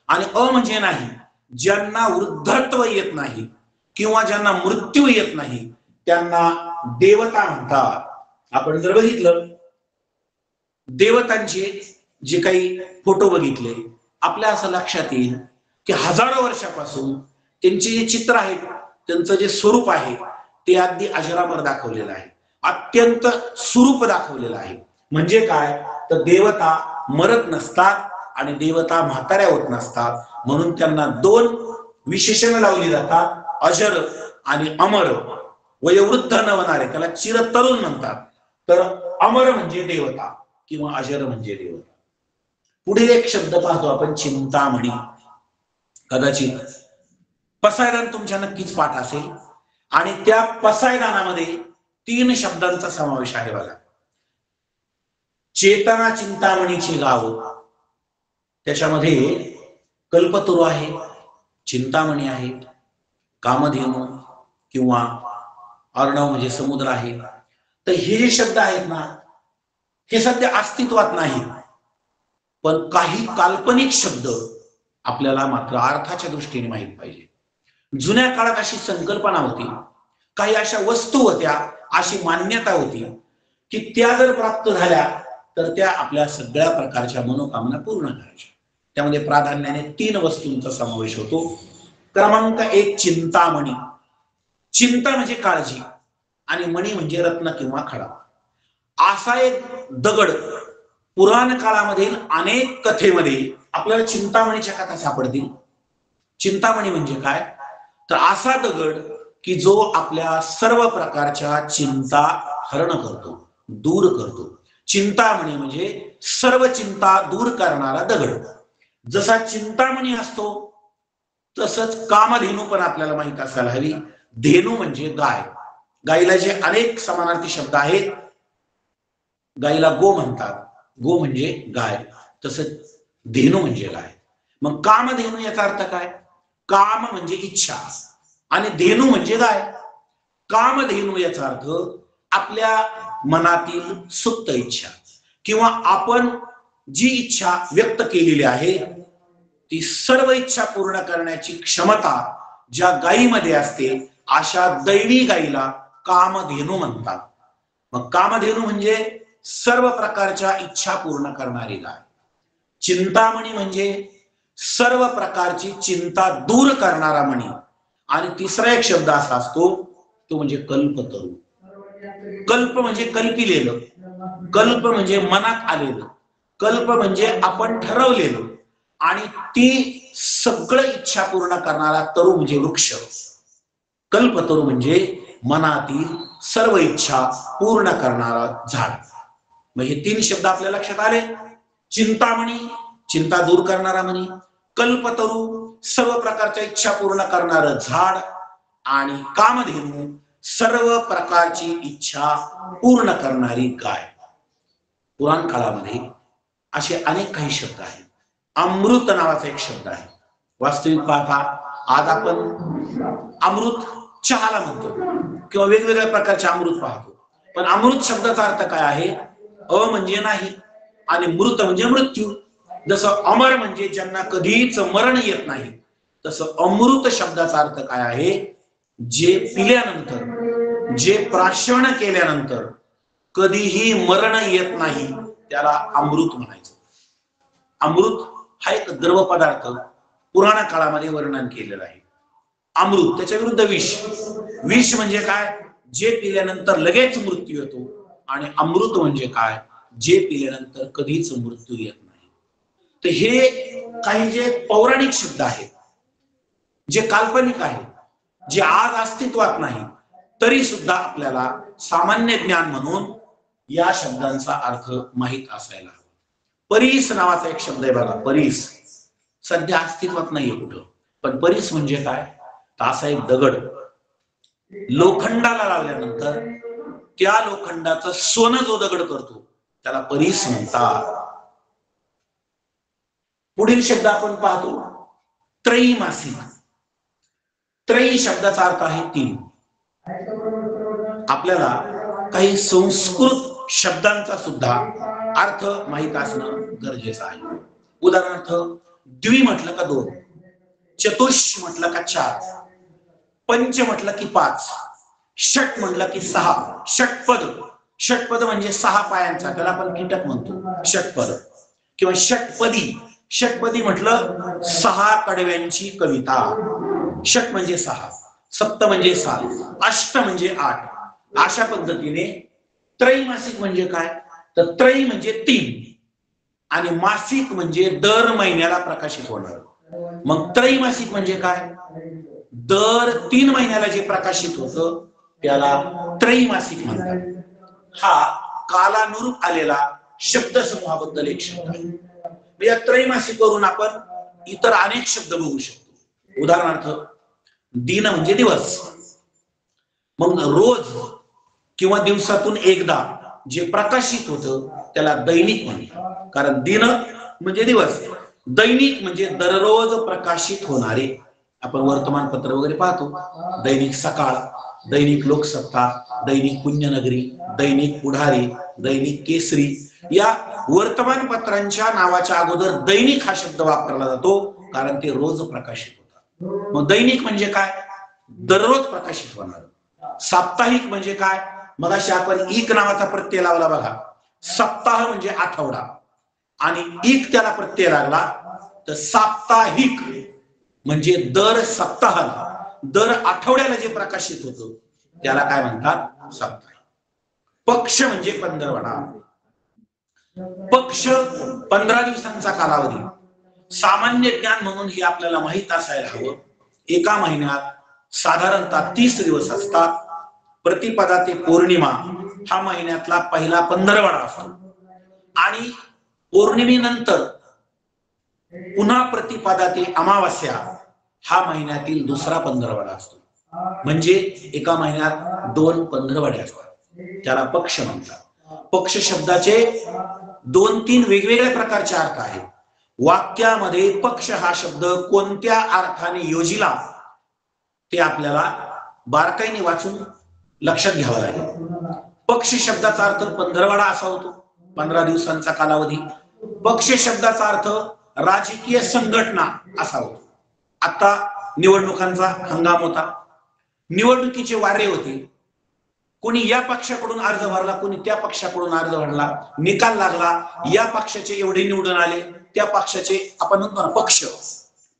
आणि अ म्हणजे नाही. ज्यांना वृद्धत्व येत नाही किंवा ज्यांना मृत्यू येत नाही त्यांना देवता म्हणतात. आपण जर बघितलं देवतांचे जे काही फोटो बघितले आपल्या असं लक्षात येईल की हजारो वर्षापासून त्यांचे जे चित्र आहेत, त्यांचं जे स्वरूप आहे ते अगदी अजरामर दाखवलेलं आहे, अत्यंत स्वरूप दाखवलेलं आहे. म्हणजे काय तर देवता मरत नसतात आणि देवता म्हाताऱ्या होत नसतात, म्हणून त्यांना दोन विशेषण लावली जातात, अजर आणि अमर. वयोवृद्ध न होणारे त्याला चिरतरुण म्हणतात. तर अमर म्हणजे देवता किंवा अजर म्हणजे देवता. पुढील एक शब्द पाहतो आपण, चिंतामणी. कदाचित पसायदान तुमच्या नक्कीच पाठ असेल आणि त्या पसायदानामध्ये 3 शब्दांचा समावेश आहे बघा. चेतना चिंतामणीचे गाव, त्याच्यामध्ये कल्पतरू आहे, चिंतामणी आहे, कामधेनू किंवा अर्णव म्हणजे समुद्र आहे. तर हे जे शब्द आहेत ना हे सध्या अस्तित्वात नाही, पण काही काल्पनिक शब्द आपल्याला मात्र अर्थाच्या दृष्टीने माहित पाहिजे. जुन्या काळात अशी संकल्पना होती, काही अशा वस्तू होत्या, अशी मान्यता होती की त्या जर प्राप्त झाल्या तर त्या आपल्या सगळ्या प्रकारच्या मनोकामना पूर्ण करायच्या. त्यामध्ये प्राधान्याने 3 वस्तूंचा समावेश होतो. क्रमांक 1 चिंतामणी. चिंता म्हणजे काळजी आणि मणी म्हणजे रत्न किंवा खडा. असा एक दगड पुराण काळामधील अनेक कथेमध्ये आपल्याला चिंतामणीच्या कथा सापडतील. चिंतामणी म्हणजे काय तर असा दगड की जो आपल्या सर्व प्रकारच्या चिंता हरण करतो, दूर करतो. चिंतामणी म्हणजे सर्व चिंता दूर करणारा दगड. जसा चिंतामणी असतो तसंच कामधेनू पण आपल्याला माहित असायला हवी. धेनू म्हणजे गाय. गायीला जे अनेक समानार्थी शब्द आहेत, गायीला गो म्हणतात, गो म्हणजे गाय, तसंच धेनू म्हणजे गाय. मग कामधेनू याचा अर्थ काय, काम म्हणजे इच्छा आणि धेनू म्हणजे गाय. कामधेनू याचा अर्थ आपल्या मनातील सुप्त इच्छा किंवा आपण जी इच्छा व्यक्त केलेली आहे ती सर्व इच्छा पूर्ण करण्याची क्षमता ज्या गायीमध्ये असते अशा दैवी गायीला कामधेनू म्हणतात. मग कामधेनू म्हणजे सर्व प्रकारच्या इच्छा पूर्ण करणारी गाय. चिंतामणी म्हणजे सर्व प्रकारची चिंता दूर करणारा मणी. आणि तिसरा एक शब्द असा असतो तो म्हणजे कल्पतरू. कल्प म्हणजे कल्पिलेलं, कल्प म्हणजे मनात आलेलं, कल्प म्हणजे आपण ठरवलेलं, आणि ती सगळं इच्छा पूर्ण करणारा तरू म्हणजे वृक्ष. कल्पतरू म्हणजे मनातील सर्व इच्छा पूर्ण करणारा झाड. मग हे तीन शब्द आपल्या लक्षात आले. चिंतामणी चिंता दूर करणारा मणी, कल्पतरू सर्व प्रकारच्या इच्छा पूर्ण करणारं झाड, आणि कामधेनू सर्व प्रकारची इच्छा पूर्ण करणारी गाय. पुराण काळामध्ये असे अनेक काही शब्द आहेत. अमृत नावाचा एक शब्द आहे. वास्तविक पाहता आज आपण अमृत चहाला म्हणतो किंवा वेगवेगळ्या प्रकारचे अमृत पाहतो, पण अमृत शब्दाचा अर्थ काय आहे? अ म्हणजे नाही आणि मृत म्हणजे मृत्यू. जसं अमर म्हणजे ज्यांना कधीच मरण येत नाही, तसं अमृत शब्दाचा अर्थ काय आहे? जे पिल्यानंतर, जे प्राशन केल्यानंतर कधीही मरण येत नाही त्याला अमृत म्हणायचं. अमृत हा एक द्रव पदार्थ पुराण काळामध्ये वर्णन केलेलं आहे. अमृत त्याच्या विरुद्ध विष. विष म्हणजे काय? जे पिल्यानंतर लगेच मृत्यू येतो. आणि अमृत म्हणजे काय? जे पिल्यानंतर कधीच मृत्यू येत नाही. तर हे काही जे पौराणिक शब्द आहेत, जे काल्पनिक आहेत, जे आज अस्तित्वात नाही, तरी सुद्धा आपल्याला सामान्य ज्ञान म्हणून या शब्दांचा अर्थ माहित असायला हवा. परीस नावाचा एक शब्द आहे बघा. परीस सध्या अस्तित्वात नाहीये कुठं, पण परीस म्हणजे काय? असा एक दगड लोखंडाला लावल्यानंतर त्या लोखंडाचं सोनं जो दगड करतो त्याला परीस म्हणतात. पुढील शब्द आपण पाहतो त्रैमासिक. त्रयी शब्दाचा अर्थ आहे तीन. आपल्याला काही संस्कृत शब्दांचा सुद्धा अर्थ माहित असणं गरजेचं आहे. उदाहरणार्थ द्वि म्हटलं का दोन, चतुष म्हटलं का चार, पंच म्हटलं की पाच, षट म्हटलं की सहा. षटपद, षटपद म्हणजे सहा पायांचा, त्याला आपण कीटक म्हणतो षटपद किंवा षटपदी. षटपदी म्हटलं सहा कडव्यांची कविता. षट म्हणजे सहा, सप्त म्हणजे सात, अष्ट म्हणजे आठ. अशा पद्धतीने त्रैमासिक म्हणजे काय? तर त्रयी म्हणजे तीन आणि मासिक म्हणजे दर महिन्याला प्रकाशित होणार. मग त्रैमासिक म्हणजे काय? दर 3 महिन्याला जे प्रकाशित होतं त्याला त्रैमासिक म्हणतात. हा कालानुरूप आलेला शब्दसमूहाबद्दल एक शब्द आहे. या त्रैमासिक वरून आपण इतर अनेक शब्द बघू शकतो. उदाहरणार्थ दिन म्हणजे दिवस. मग रोज किंवा दिवसातून एकदा जे प्रकाशित होतं त्याला दैनिक म्हणतात. कारण दिन म्हणजे दिवस, दैनिक म्हणजे दररोज प्रकाशित होणारे. आपण वर्तमानपत्र वगैरे पाहतो. दैनिक सकाळ, दैनिक लोकसत्ता, दैनिक पुण्यनगरी, दैनिक पुढारी, दैनिक केसरी. या वर्तमानपत्रांच्या नावाच्या अगोदर दैनिक हा शब्द वापरला जातो कारण ते रोज प्रकाशित होतात. मग दैनिक म्हणजे काय? दररोज प्रकाशित होणार. साप्ताहिक म्हणजे काय? मगाशी आपण ईक नावाचा प्रत्यय लावला बघा. सप्ताह म्हणजे आठवडा आणि ईक त्याला प्रत्यय लागला तर साप्ताहिक म्हणजे दर सप्ताहाला, दर आठवड्याला जे प्रकाशित होतं त्याला काय म्हणतात? साप्ताहिक. पक्ष म्हणजे पंधरवडा. पक्ष 15 दिवसांचा कालावधी. सामान्य ज्ञान म्हणून हे आपल्याला माहित असायला हवं. एका महिन्यात साधारणतः 30 दिवस असतात. प्रतिपदा ते पौर्णिमा हा महिन्यातला पहिला पंधरवडा असतो आणि पौर्णिमेनंतर पुन्हा प्रतिपदा ते अमावास्या हा महिन्यातील दुसरा पंधरवडा असतो. म्हणजे एका महिन्यात 2 पंधरवडे असतात. त्याला पक्ष म्हणतात. पक्ष शब्दाचे 2-3 वेगवेगळ्या प्रकारचे अर्थ आहेत. वाक्यामध्ये पक्ष हा शब्द कोणत्या अर्थाने योजिला ते आपल्याला बारकाईने वाचून लक्षात घ्यावं लागेल. पक्ष शब्दाचा अर्थ पंधरवडा असा होतो, 15 दिवसांचा कालावधी. पक्ष शब्दाचा अर्थ राजकीय संघटना असा होतो. आता निवडणुकांचा हंगाम होता, निवडणुकीचे वारे होते. कोणी या पक्षाकडून अर्ज भरला, कोणी त्या पक्षाकडून अर्ज भरला, निकाल लागला. या पक्षाचे एवढे निवडून आले, त्या पक्षाचे आपण म्हणतो ना पक्ष,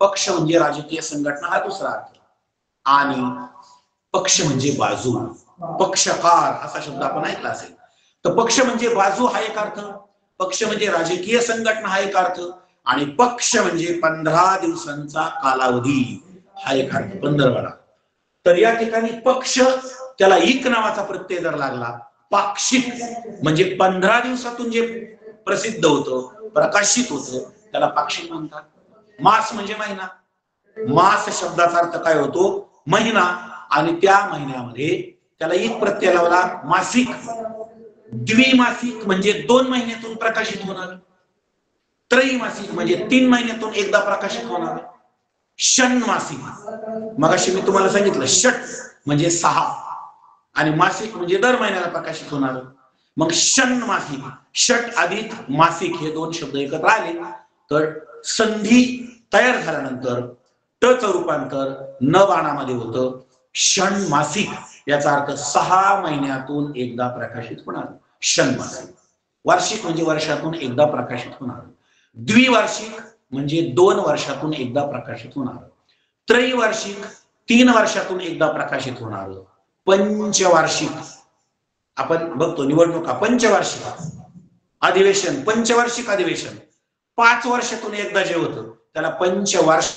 पक्ष म्हणजे राजकीय संघटना हा दुसरा अर्थ, आणि पक्ष म्हणजे बाजू, पक्षकार असा शब्द आपण ऐकला असेल. तर पक्ष म्हणजे बाजू हा एक अर्थ, पक्ष म्हणजे राजकीय संघटना हा एक अर्थ, आणि पक्ष म्हणजे 15 दिवसांचा कालावधी हा एक अर्थ, 15 तर या ठिकाणी पक्ष त्याला इक नावाचा प्रत्यय जर लागला, पाक्षिक म्हणजे 15 दिवसातून जे प्रसिद्ध होतं, प्रकाशित होतं त्याला पाक्षिक म्हणतात. मास म्हणजे महिना, मास शब्दाचा अर्थ काय होतो, महिना, आणि त्या महिन्यामध्ये त्याला एक प्रत्यय लावला मासिक. द्विमासिक म्हणजे 2 महिन्यातून प्रकाशित होणार, त्रैमासिक म्हणजे 3 महिन्यातून एकदा प्रकाशित होणार, षण्मासिक मगाशी मी तुम्हाला सांगितलं षट म्हणजे 6 आणि मासिक म्हणजे दर महिन्याला प्रकाशित होणार. मग षण्मासिक, षट अधिक मासिक हे 2 शब्द एकत्र आले तर संधी तयार झाल्यानंतर टच रूपांतर न बाणामध्ये होतं षण्मासिक, याचा अर्थ 6 महिन्यातून एकदा प्रकाशित होणार षण्मासिक. वार्षिक म्हणजे वर्षातून एकदा प्रकाशित होणार, द्विवार्षिक म्हणजे 2 वर्षातून एकदा प्रकाशित होणार, त्रैवार्षिक 3 वर्षातून एकदा प्रकाशित होणार, पंचवार्षिक आपण बघतो निवडणुका, पंचवार्षिक अधिवेशन, पंचवार्षिक अधिवेशन 5 वर्षातून एकदा जे होतं त्याला पंचवार्षिक.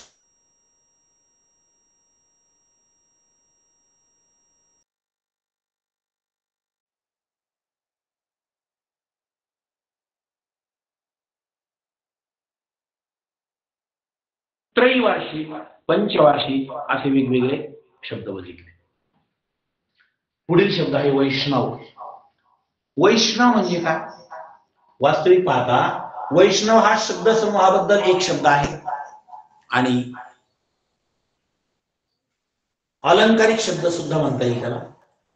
त्रैवार्षिक, पंचवार्षिक असे वेगवेगळे शब्द बघितले. पुढील शब्द आहे वैष्णव. वैष्णव म्हणजे काय, वास्तविक पाहता वैष्णव हा शब्द समूहाबद्दल एक शब्द आहे आणि अलंकारिक शब्द सुद्धा म्हणता येईल त्याला.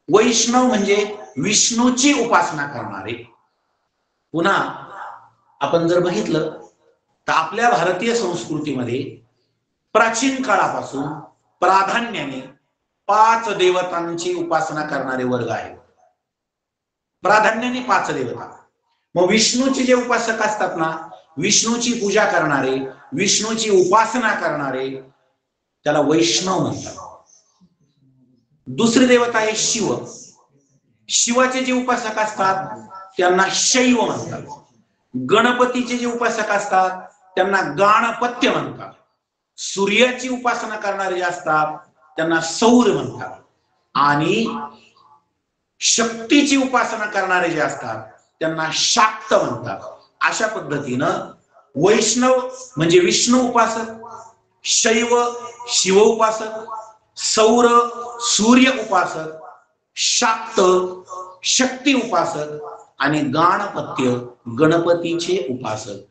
वैष्णव म्हणजे विष्णूची उपासना करणारे. पुन्हा आपण जर बघितलं तर आपल्या भारतीय संस्कृतीमध्ये प्राचीन काळापासून प्राधान्याने 5 देवतांची उपासना करणारे वर्ग आहेत, प्राधान्याने 5 देवता. मग विष्णूचे जे उपासक असतात ना, विष्णूची पूजा करणारे, विष्णूची उपासना करणारे त्याला वैष्णव म्हणतात. दुसरी देवता आहे शिव, शिवाचे जे उपासक असतात त्यांना शैव म्हणतात. गणपतीचे जे उपासक असतात त्यांना गणपत्य म्हणतात. सूर्याची उपासना करणारे जे असतात त्यांना सौर म्हणतात, आणि शक्तीची उपासना करणारे जे असतात त्यांना शाक्त म्हणतात. अशा पद्धतीनं वैष्णव म्हणजे विष्णू उपासक, शैव शिव उपासक, सौर सूर्य उपासक, शाक्त शक्ती उपासक आणि गणपत्य गणपतीचे उपासक.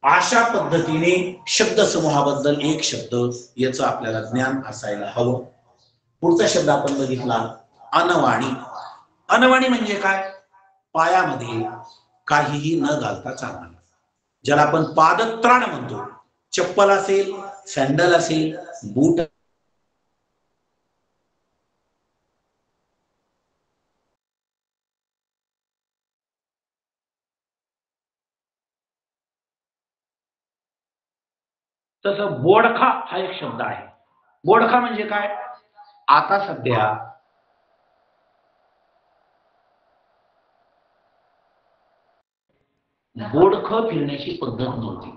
अशा पद्धतीने शब्द समूहाबद्दल एक शब्द याचं आपल्याला ज्ञान असायला हवं. पुढचा शब्द आपण बघितला अनवाणी. अनवाणी म्हणजे काय, पायामध्ये काहीही न घालता चालणार, ज्याला आपण पादत्राण म्हणतो. चप्पल असेल, सँडल असेल, बूट तसं बोडखा हा एक शब्द आहे. बोडखा म्हणजे काय, आता सध्या बोडखं फिरण्याची पद्धत नव्हती,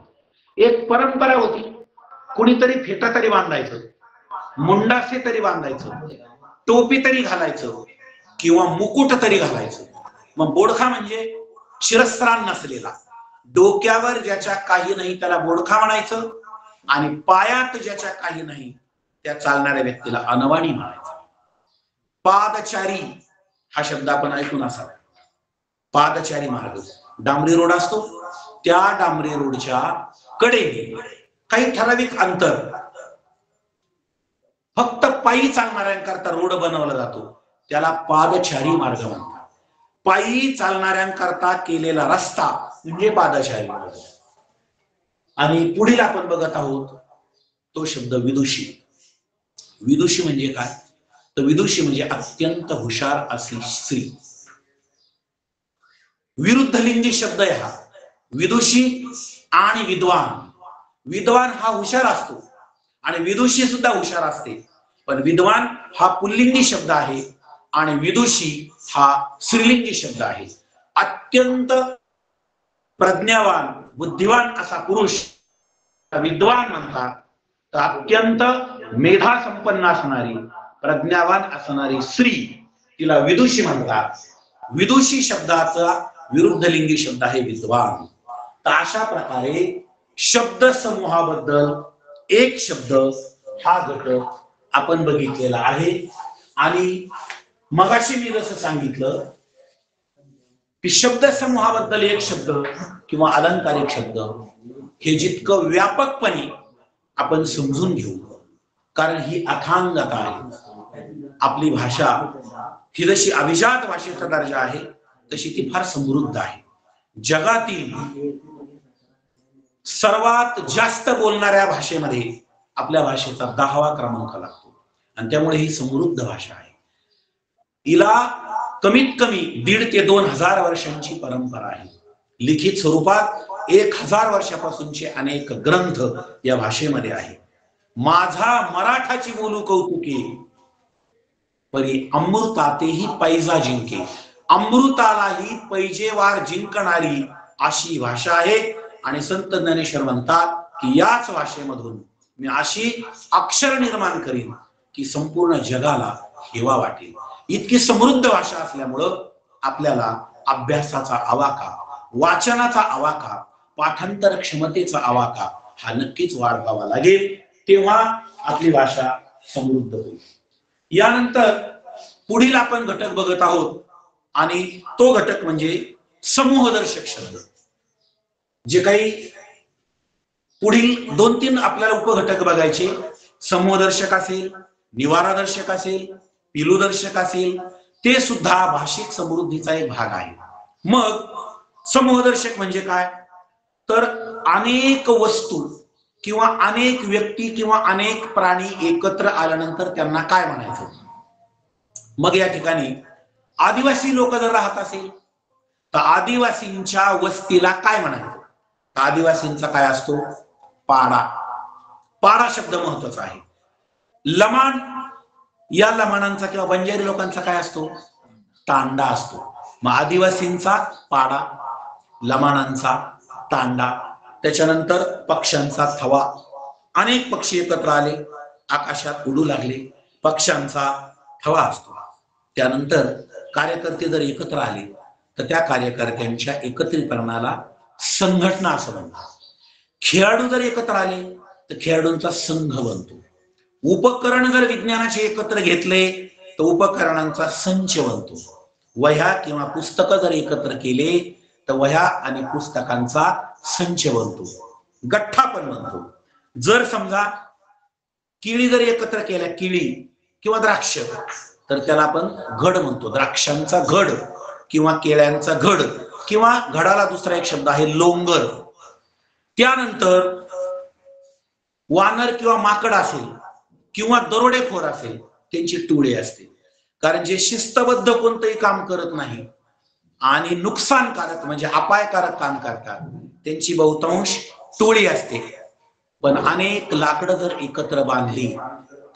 एक परंपरा होती. कुणीतरी फेटा तरी बांधायचं, मुंडासे तरी बांधायचं, टोपी तरी घालायचं किंवा मुकुट तरी घालायचं. मग बोडखा म्हणजे शिरस्त्राण नसलेला, डोक्यावर ज्याच्या काही नाही त्याला बोडखा म्हणायचं, आणि पायात ज्याच्या काही नाही त्या चालणाऱ्या व्यक्तीला अनवाणी म्हणायचं. पादचारी हा शब्द आपण ऐकून असावा. पादचारी मार्ग, डांबरी रोड असतो, त्या डांबरी रोडच्या कडेने काही ठराविक अंतर फक्त पायी चालणाऱ्यांकरता रोड बनवला जातो, त्याला पादचारी मार्ग म्हणतात. पायी चालणाऱ्यांकरता केलेला रस्ता म्हणजे पादचारी मार्ग. आणि पुढील आपण बघत आहोत तो शब्द विदुषी. विदुषी म्हणजे काय, तर विदुषी म्हणजे अत्यंत हुशार अशी स्त्री. विरुद्ध लिंगी शब्द आहे हा. विदुषी आणि विद्वान. विद्वान हा हुशार असतो आणि विदुषी सुद्धा हुशार असते, पण विद्वान हा पुल्लिंगी शब्द आहे आणि विदुषी हा स्त्रीलिंगी शब्द आहे. अत्यंत प्रज्ञावान बुद्धिवान असा पुरुष विद्वान म्हणतात, तर अत्यंत मेधा संपन्न असणारी प्रज्ञावान असणारी स्त्री तिला विदुषी म्हणतात. विदुषी शब्दाचा विरुद्धलिंगी शब्द आहे विद्वान. तर अशा प्रकारे शब्द समूहाबद्दल एक शब्द हा घटक आपण बघितलेला आहे. आणि मगाशी मी जसं सांगितलं की शब्द समूहाबद्दल एक शब्द किंवा अलंकारिक शब्द हे जितकं व्यापकपणे आपण समजून घेऊ, कारण ही अथांगता आहे. आपली भाषा ही जशी अभिजात भाषेचा दर्जा आहे तशी ती फार समृद्ध आहे. जगातील सर्वात जास्त बोलणाऱ्या भाषेमध्ये आपल्या भाषेचा 10वा क्रमांक लागतो आणि त्यामुळे ही समृद्ध भाषा आहे. हिला कमीत कमी 1,500 ते 2,000 वर्षांची परंपरा आहे. लिखित स्वरूपात 1,000 वर्षापासूनचे अनेक ग्रंथ या भाषेमध्ये आहे. माझा मराठाची बोलू कौतुके परी अमृतातेही पैजा जिंके. अमृतालाही पैजेवार जिंकणारी अशी भाषा आहे. आणि संत ज्ञानेश्वर म्हणतात की याच भाषेमधून मी अशी अक्षर निर्माण करीन की संपूर्ण जगाला हेवा वाटेल. इतकी समृद्ध भाषा असल्यामुळं आपल्याला अभ्यासाचा आवाका, वाचनाचा आवाका, पाठांतर क्षमतेचा आवाका हा नक्कीच वाढवावा लागेल, तेव्हा आपली भाषा समृद्ध होईल. यानंतर पुढील आपण घटक बघत आहोत आणि तो घटक म्हणजे समूहदर्शक शब्द. जे काही पुढील 2-3 आपल्याला उपघटक बघायचे, समूहदर्शक असेल, निवारादर्शक असेल, पिलूदर्शक असेल, ते सुद्धा भाषिक समृद्धीचा एक भाग आहे. मग समूहदर्शक म्हणजे काय, तर अनेक वस्तू किंवा अनेक व्यक्ती किंवा अनेक प्राणी एकत्र आल्यानंतर त्यांना काय म्हणायचं. मग या ठिकाणी आदिवासी लोक जर राहत असेल तर आदिवासींच्या वस्तीला काय म्हणायचं. आदिवासींचा काय असतो, पाडा. पाडा शब्द महत्वाचा आहे. लमाण, या लमाणांचा किंवा बंजारी लोकांचा काय असतो, तांडा असतो. मग आदिवासींचा पाडा, लमाणांचा तांडा. त्याच्यानंतर पक्ष्यांचा थवा. अनेक पक्षी एकत्र आले, आकाशात उडू लागले, पक्ष्यांचा थवा असतो. त्यानंतर कार्यकर्ते जर एकत्र आले तर त्या कार्यकर्त्यांच्या एकत्रीकरणाला संघटना असं म्हणतात. खेळाडू जर एकत्र आले तर खेळाडूंचा संघ बनतो. उपकरण जर विज्ञानाचे एकत्र घेतले तर उपकरणांचा संच बनतो. वह्या किंवा पुस्तकं जर एकत्र केले तर वह्या आणि पुस्तकांचा संच बनतो, गठ्ठा पण बनतो. जर समजा केळी जर एकत्र केल्या, केळी किंवा द्राक्ष, तर त्याला आपण घड म्हणतो. द्राक्षांचा घड किंवा केळ्यांचा घड, किंवा घडाला दुसरा एक शब्द आहे लोंगर. त्यानंतर वानर किंवा माकड असेल किंवा दरोडेखोर असेल त्यांची टोळी असते. कारण जे शिस्तबद्ध कोणतंही काम करत नाही आणि नुकसानकारक म्हणजे अपायकारक काम करतात त्यांची बहुतांश टोळी असते. पण अनेक लाकडं जर एकत्र बांधली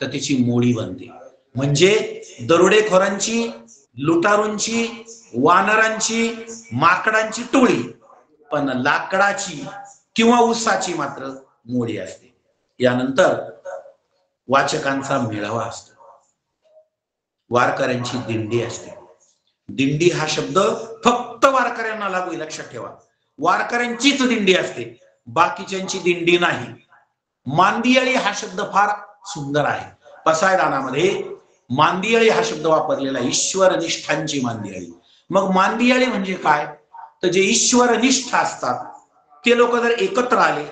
तर त्याची मोडी बनते. म्हणजे दरोडेखोरांची, लुटारूंची, वानरांची, माकडांची टोळी, पण लाकडाची किंवा उसाची मात्र मोडी असते. यानंतर वाचकांचा मेळावा असतो, वारकऱ्यांची दिंडी असते. दिंडी हा शब्द फक्त वारकऱ्यांना लागू, लक्षात ठेवा. वारकऱ्यांचीच दिंडी असते, बाकीच्यांची दिंडी नाही. मांदियाळी हा शब्द फार सुंदर आहे. पसायदानामध्ये मांदियाळी हा शब्द वापरलेला, ईश्वरनिष्ठांची मांदियाळी. मग मांदियाळी म्हणजे काय, तर जे ईश्वरनिष्ठ असतात ते लोक जर एकत्र आले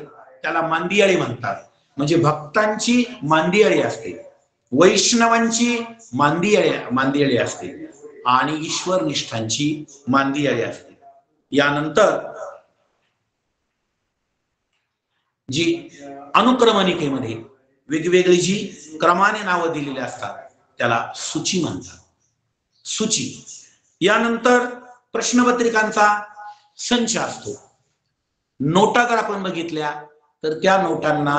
त्याला मांदियाळी म्हणतात. म्हणजे भक्तांची मांदियाळी असते, वैष्णवांची मांदियाळी असते आणि ईश्वरनिष्ठांची मांदियाळी असते. यानंतर जी अनुक्रमणिकेमध्ये वेगवेगळी जी क्रमाने नावं दिलेली असतात त्याला सूची म्हणतात, सूची. यानंतर प्रश्नपत्रिकांचा संच असतो. नोटा जर आपण बघितल्या तर त्या नोटांना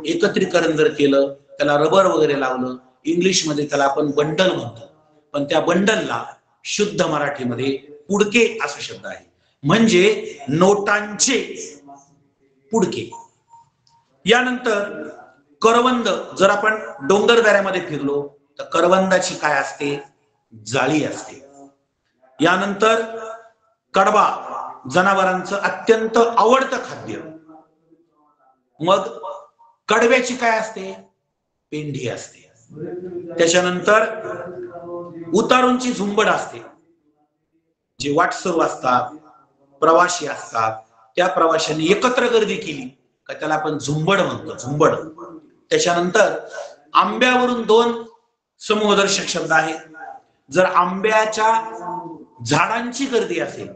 एकत्रीकरण जर केलं, त्याला रबर वगैरे लावलं, इंग्लिशमध्ये त्याला आपण बंडल म्हणतो, पण त्या बंडलला शुद्ध मराठीमध्ये पुडके असा शब्द आहे, म्हणजे नोटांचे पुडके. यानंतर करवंद, जर आपण डोंगरदऱ्यामध्ये फिरलो तर करवंदाची काय असते, जाळी असते. यानंतर कडबा, जनावरांचं अत्यंत आवडतं खाद्य. मग कडव्याची काय असते, पेंढी असते. त्याच्यानंतर उतारूंची झुंबड असते. जे वाटसरू असतात, प्रवासी असतात, त्या प्रवाशांनी एकत्र गर्दी केली का त्याला आपण झुंबड म्हणतो, झुंबड. त्याच्यानंतर आंब्यावरून 2 समूहदर्शक शब्द आहेत. जर आंब्याच्या झाडांची गर्दी असेल,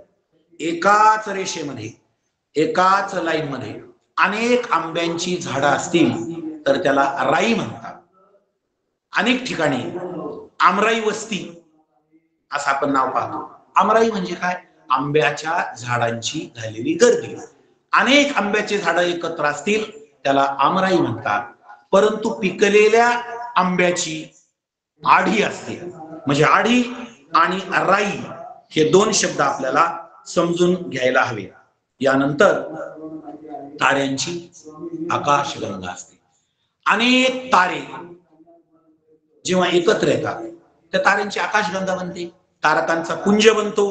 एकाच रेषेमध्ये, एकाच लाईन मध्ये अनेक आंब्यांची झाडं असतील तर त्याला राई म्हणतात. अनेक ठिकाणी आमराई वस्ती असं आपण नाव पाहतो. आमराई म्हणजे काय, आंब्याच्या झाडांची झालेली गर्दी. अनेक आंब्याचे झाडं एकत्र असतील त्याला आमराई म्हणतात. परंतु पिकलेल्या आंब्याची आढी असते, म्हणजे आढी आणि राई हे 2 शब्द आपल्याला समजून घ्यायला हवे. यानंतर ताऱ्यांची आकाशगंगा असते. अनेक तारे जेव्हा एकत्र येतात त्या ताऱ्यांची आकाशगंगा बनते, तारकांचा पुंज बनतो,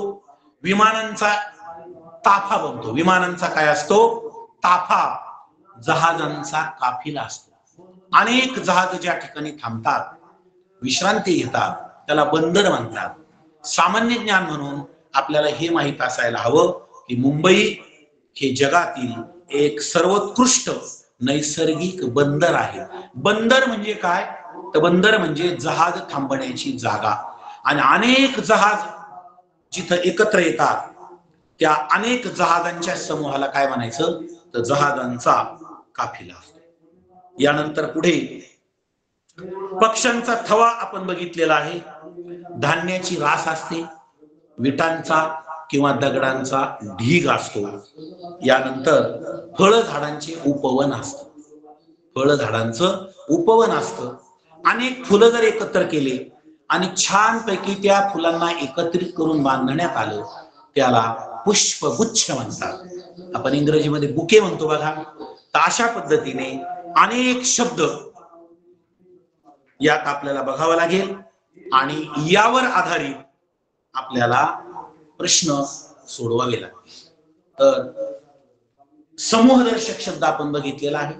विमानांचा ताफा बनतो. विमानांचा काय असतो, ताफा, जहाजांचा काफिला असतो. अनेक जहाज ज्या ठिकाणी थांबतात, विश्रांती घेतात, त्याला बंदर म्हणतात. सामान्य ज्ञान म्हणून आपल्याला हे माहित असायला हवं की मुंबई हे जगातील एक सर्वोत्कृष्ट नैसर्गिक बंदर आहे. बंदर म्हणजे काय, तर बंदर म्हणजे जहाज थांबण्याची जागा. आणि अनेक जहाज जिथं एकत्र येतात त्या अनेक जहाजांच्या समूहाला काय म्हणायचं, तर जहाजांचा काफिला. यानंतर पुढे पक्ष्यांचा थवा आपण बघितलेला आहे. धान्याची रास असते, विटांचा किंवा दगडांचा ढीग असतो. यानंतर फळ झाडांचे उपवन असतं, फळ झाडांचं उपवन असतं. अनेक फुलं जर एकत्र केले आणि छानपैकी त्या फुलांना एकत्रित करून बांधण्यात आलं त्याला पुष्पगुच्छ म्हणतात. आपण इंग्रजीमध्ये बुके म्हणतो बघा. तर अशा पद्धतीने अनेक शब्द यात आपल्याला बघावं लागेल आणि यावर आधारित आपल्याला प्रश्न सोडवावे लागतील. तर समूहदर्शक शब्द आपण बघितलेला आहे.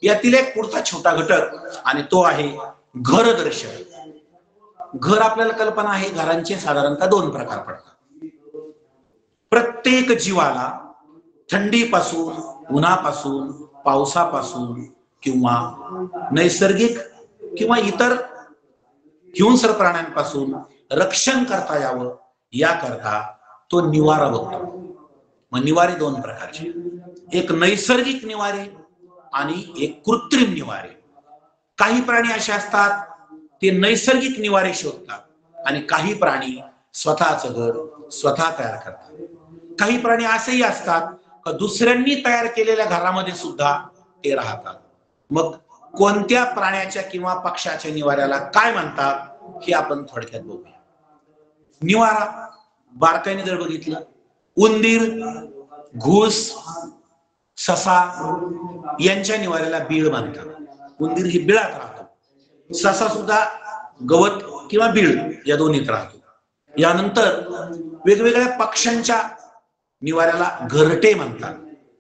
यातील एक पुढचा छोटा घटक आणि तो आहे घरदर्शक. घर आपल्याला कल्पना आहे, घरांचे साधारणतः 2 प्रकार पडतात. प्रत्येक जीवाला थंडीपासून, उन्हापासून, पावसापासून किंवा नैसर्गिक किंवा इतर हिंस्र प्राण्यांपासून रक्षण करता यावं याकरता तो निवारा बघतो. मग निवारे 2 प्रकारचे, एक नैसर्गिक निवारे आणि एक कृत्रिम निवारे. काही प्राणी असे असतात ते नैसर्गिक निवारे शोधतात आणि काही प्राणी स्वतःचं घर स्वतः तयार करतात. काही प्राणी असेही असतात की दुसऱ्यांनी तयार केलेल्या घरामध्ये सुद्धा ते राहतात. मग कोणत्या प्राण्याच्या किंवा पक्षाच्या निवाऱ्याला काय म्हणतात हे आपण थोडक्यात बघूया. निवारा बारकाईने जर बघितलं, उंदीर, घूस, ससा यांच्या निवाऱ्याला बीळ बांधतात. उंदीर ही बिळात राहतो, ससा सुद्धा गवत किंवा बीळ या दोन्हीत राहतो. यानंतर वेगवेगळ्या पक्ष्यांच्या निवाऱ्याला घरटे म्हणतात.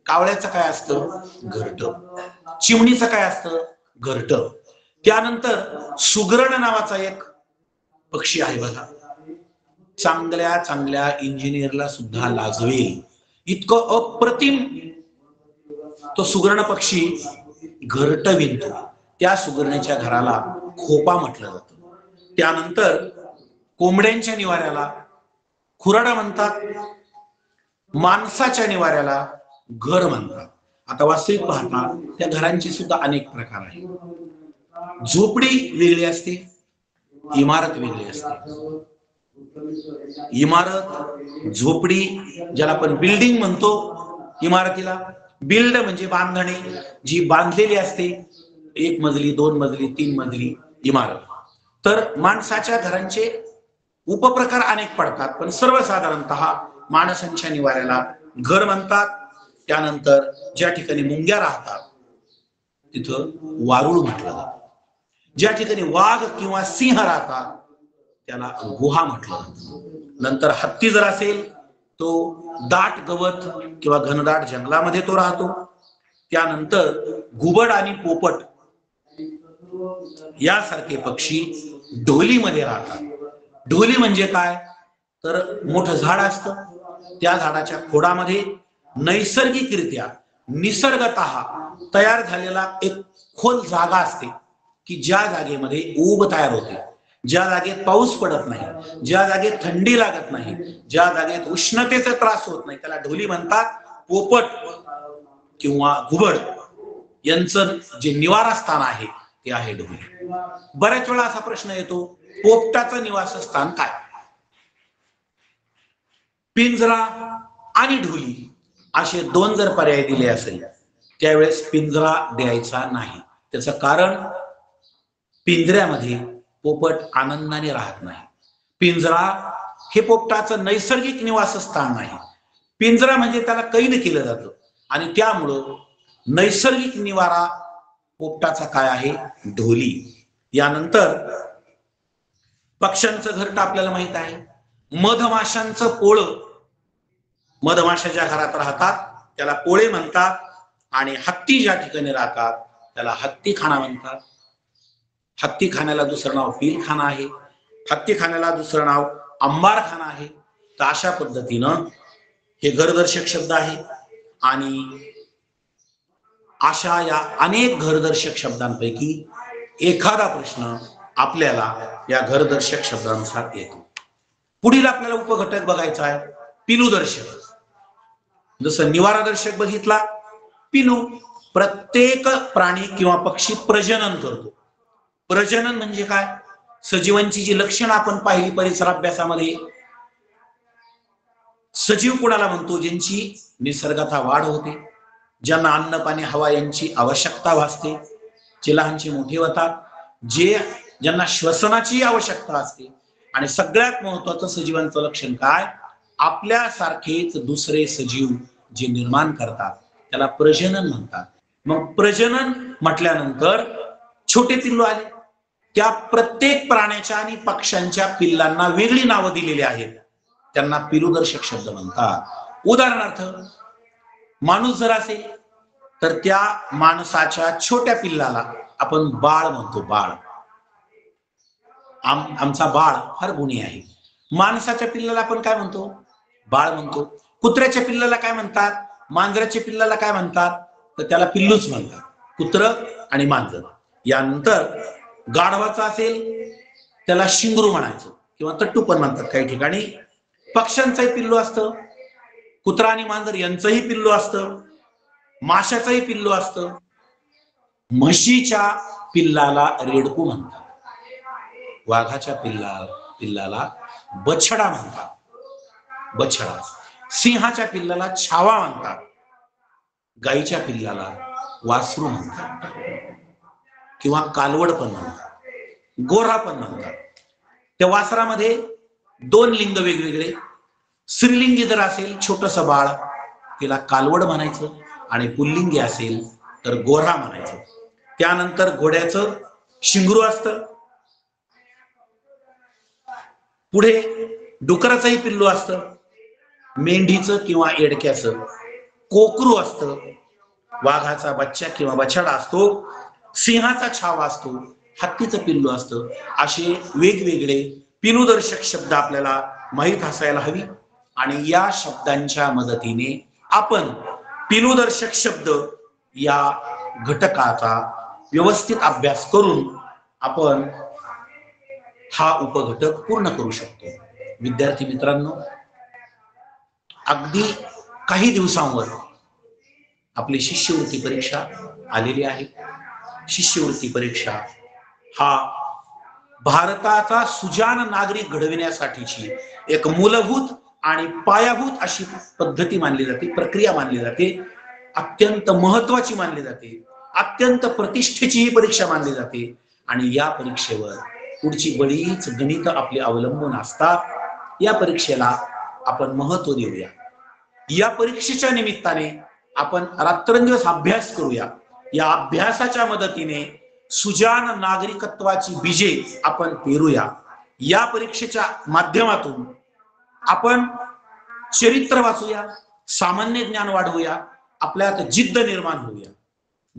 कावळ्याचं काय असतं, घरट. चिमणीचं काय असतं, घरट. त्यानंतर सुगरण नावाचा एक पक्षी आहे बघा, चांगल्या चांगल्या इंजिनियरला सुद्धा लाजवेल इतकं अप्रतिम तो सुगरण पक्षी घरट विणतो. त्या सुगरणेच्या घराला खोपा म्हटलं जातं. त्यानंतर कोंबड्यांच्या निवाऱ्याला खुराडा म्हणतात, माणसाच्या निवाऱ्याला घर म्हणतात. आता वास्तविक पाहता त्या घरांची सुद्धा अनेक प्रकार आहेत. झोपडी वेगळी असते, इमारत वेगळी असते. इमारत, झोपडी ज्याला आपण बिल्डिंग म्हणतो इमारतीला, बिल्ड म्हणजे बांधणे, जी बांधलेली असते, 1 मजली 2 मजली 3 मजली इमारत. तर माणसाच्या घरांचे उपप्रकार अनेक पडतात, पण सर्वसाधारणतः माणसांच्या निवाऱ्याला घर म्हणतात. त्यानंतर ज्या ठिकाणी मुंग्या राहतात तिथं वारुळ म्हटलं जातं. ज्या ठिकाणी वाघ किंवा सिंह राहतात त्याला गुहा म्हटलं जातं. नंतर हत्ती जर असेल तो दाट गवत किंवा घनदाट जंगलामध्ये तो राहतो. त्यानंतर घुबड आणि पोपट यासारखे पक्षी ढोलीमध्ये राहतात. ढोली म्हणजे काय, तर मोठं झाड असतं, त्या झाडाच्या खोडामध्ये नैसर्गिकरित्या निसर्गतः तयार झालेला एक खोल जागा असते की ज्या जागेमध्ये ऊब तयार होते, ज्या जागेत पाऊस पडत नाही, ज्या जागेत थंडी लागत नाही, ज्या जागेत उष्णतेचा त्रास होत नाही, त्याला ढोली म्हणतात. पोपट किंवा घुबड यांचं जे निवारस्थान आहे ते आहे ढोली. बऱ्याच वेळा असा प्रश्न येतो, पोपटाचं निवासस्थान काय? पिंजरा आणि ढोली असे 2 जर पर्याय दिले असेल त्यावेळेस पिंजरा द्यायचा नाही. त्याचं कारण, पिंजऱ्यामध्ये पोपट आनंदाने राहत नाही. पिंजरा हे पोपटाचं नैसर्गिक निवासस्थान नाही. पिंजरा म्हणजे त्याला कैद केलं जातं आणि त्यामुळं नैसर्गिक निवारा पोपटाचा काय आहे, ढोली. यानंतर पक्ष्यांचं घरट आपल्याला माहित आहे. मधमाशांचं पोळं, मधमाशा ज्या घरात राहतात त्याला पोळे म्हणतात. आणि हत्ती ज्या ठिकाणी राहतात त्याला हत्तीखाना म्हणतात. हत्तीखान्याला दुसरं नाव पिलखाना आहे, हत्तीखान्याला दुसरं नाव अंबारखाना आहे. तर अशा पद्धतीनं हे घरदर्शक शब्द आहे. आणि अशा या अनेक घरदर्शक शब्दांपैकी एखादा प्रश्न आपल्याला या घरदर्शक शब्दांनुसार येतो. पुढील आपल्याला उपघटक बघायचा आहे पिलूदर्शक. जसं निवारादर्शक बघितला, पिलू. प्रत्येक प्राणी किंवा पक्षी प्रजनन करतो. प्रजनन म्हणजे काय, सजीवांची जी लक्षणं आपण पाहिली परिसर अभ्यासामध्ये, सजीव कोणाला म्हणतो, ज्यांची निसर्गतः वाढ होते, ज्यांना अन्न पाणी हवा यांची आवश्यकता भासते, जे लहानचे मोठे होतात, ज्यांना श्वसनाची आवश्यकता असते. आणि सगळ्यात महत्वाचं सजीवांचं लक्षण काय, आपल्यासारखेच दुसरे सजीव जे निर्माण करतात त्याला प्रजनन म्हणतात. मग प्रजनन म्हटल्यानंतर छोटे पिल्लू आले. त्या प्रत्येक प्राण्याच्या आणि पक्ष्यांच्या पिल्लांना वेगळी नावं दिलेली आहेत, त्यांना पिलूदर्शक शब्द म्हणतात. उदाहरणार्थ, माणूस जर असेल तर त्या माणसाच्या छोट्या पिल्लाला आपण बाळ म्हणतो. बाळ, आमचा बाळ फार गुणी आहे. माणसाच्या पिल्लाला आपण काय म्हणतो, बाळ म्हणतो. कुत्र्याच्या पिल्लाला काय म्हणतात, मांजराच्या पिल्लाला काय म्हणतात, तर त्याला पिल्लूच म्हणतात, कुत्र आणि मांजर. यानंतर गाढवाचा असेल त्याला शिंगरू म्हणायचं किंवा तट्टू पण म्हणतात काही ठिकाणी. पक्ष्यांचंही पिल्लू असतं, कुत्रा आणि मांजर यांचंही पिल्लू असतं, माशाचंही पिल्लू असतं. म्हशीच्या पिल्लाला रेडकू म्हणतात, वाघाच्या पिल्लाला बछडा म्हणतात, बछडा. सिंहाच्या पिल्लाला छावा म्हणतात, गाईच्या पिल्लाला वासरू म्हणतात किंवा कालवड पण म्हणतात, गोरा पण म्हणतात. त्या वासरामध्ये 2 लिंग वेगवेगळे. स्त्रीलिंगी जर असेल छोटस बाळ तिला कालवड म्हणायचं आणि पुल्लिंगी असेल तर गोरा म्हणायचं. त्यानंतर घोड्याचं शिंगरू असतं. पुढे डुकराचंही पिल्लू असतं, मेंढीचं किंवा एडक्याचं कोकरू असतं, वाघाचा बच्चा किंवा बछडा असतो, सिंहाचा छावा असतो, हत्तीचं पिल्लू असतं. असे वेगवेगळे पिलूदर्शक शब्द आपल्याला माहीत असायला हवी. आणि या शब्दांच्या मदतीने आपण पिलूदर्शक शब्द या घटकाचा व्यवस्थित अभ्यास करून आपण हा उपघटक पूर्ण करू शकतो. विद्यार्थी मित्रांनो, अगदी काही दिवसांवर आपली शिष्यवृत्ती परीक्षा आलेली आहे. शिष्यवृत्ती परीक्षा हा भारताचा सुजाण नागरिक घडविण्यासाठीची एक मूलभूत आणि पायाभूत अशी पद्धती मानली जाते, प्रक्रिया मानली जाते. अत्यंत महत्वाची मानली जाते, अत्यंत प्रतिष्ठेची ही परीक्षा मानली जाते आणि या परीक्षेवर पुढची बरीच गणित आपली अवलंबून असतात। या परीक्षेला आपण महत्व देऊया। या परीक्षेच्या निमित्ताने आपण रात्रंदिवस अभ्यास करूया। या अभ्यासाच्या मदतीने सुजाण नागरिकत्वाची बीजे आपण पेरूया। या परीक्षेच्या माध्यमातून आपण चरित्र वाचूया, सामान्य ज्ञान वाढवूया, आपल्यात जिद्द निर्माण होऊया,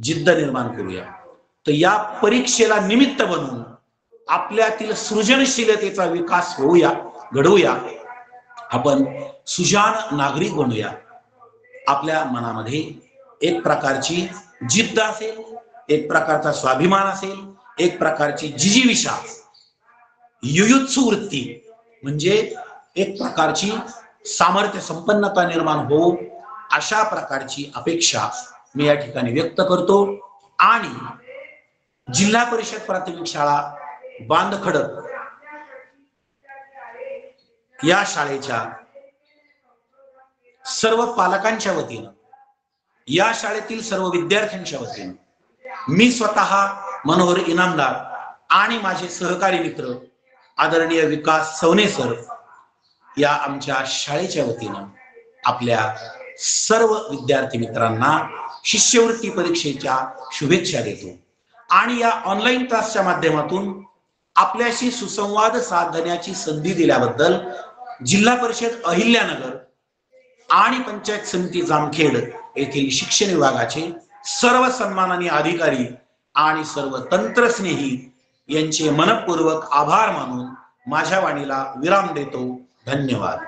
जिद्द निर्माण करूया। तर या परीक्षेला निमित्त बनवून आपल्यातील सृजनशीलतेचा विकास होऊया, घडवूया। आपण सुजाण नागरिक बनूया। आपल्या मनामध्ये एक प्रकारची जिद्द असेल, एक प्रकारचा स्वाभिमान असेल, एक प्रकारची जिजीविषा, युयुत्सु वृत्ती म्हणजे एक प्रकारची सामर्थ्य संपन्नता निर्माण हो, अशा प्रकारची अपेक्षा मी या ठिकाणी व्यक्त करतो। आणि जिल्हा परिषद प्राथमिक शाळा बांधखडक या शाळेच्या सर्व पालकांच्या वतीनं, या शाळेतील सर्व विद्यार्थ्यांच्या वतीनं, मी स्वतः मनोहर इनामदार आणि माझे सहकारी मित्र आदरणीय विकास सवने सर या आमच्या शाळेच्या वतीनं आपल्या सर्व विद्यार्थी मित्रांना शिष्यवृत्ती परीक्षेच्या शुभेच्छा देतो। आणि या ऑनलाईन क्लासच्या माध्यमातून आपल्याशी सुसंवाद साधण्याची संधी दिल्याबद्दल जिल्हा परिषद अहिल्यानगर आणि पंचायत समिती जामखेड येथील शिक्षण विभागाचे सर्व सन्माननीय अधिकारी आणि सर्व तंत्रस्नेही यांचे मनपूर्वक आभार मानून माझ्या वाणीला विराम देतो। धन्यवाद।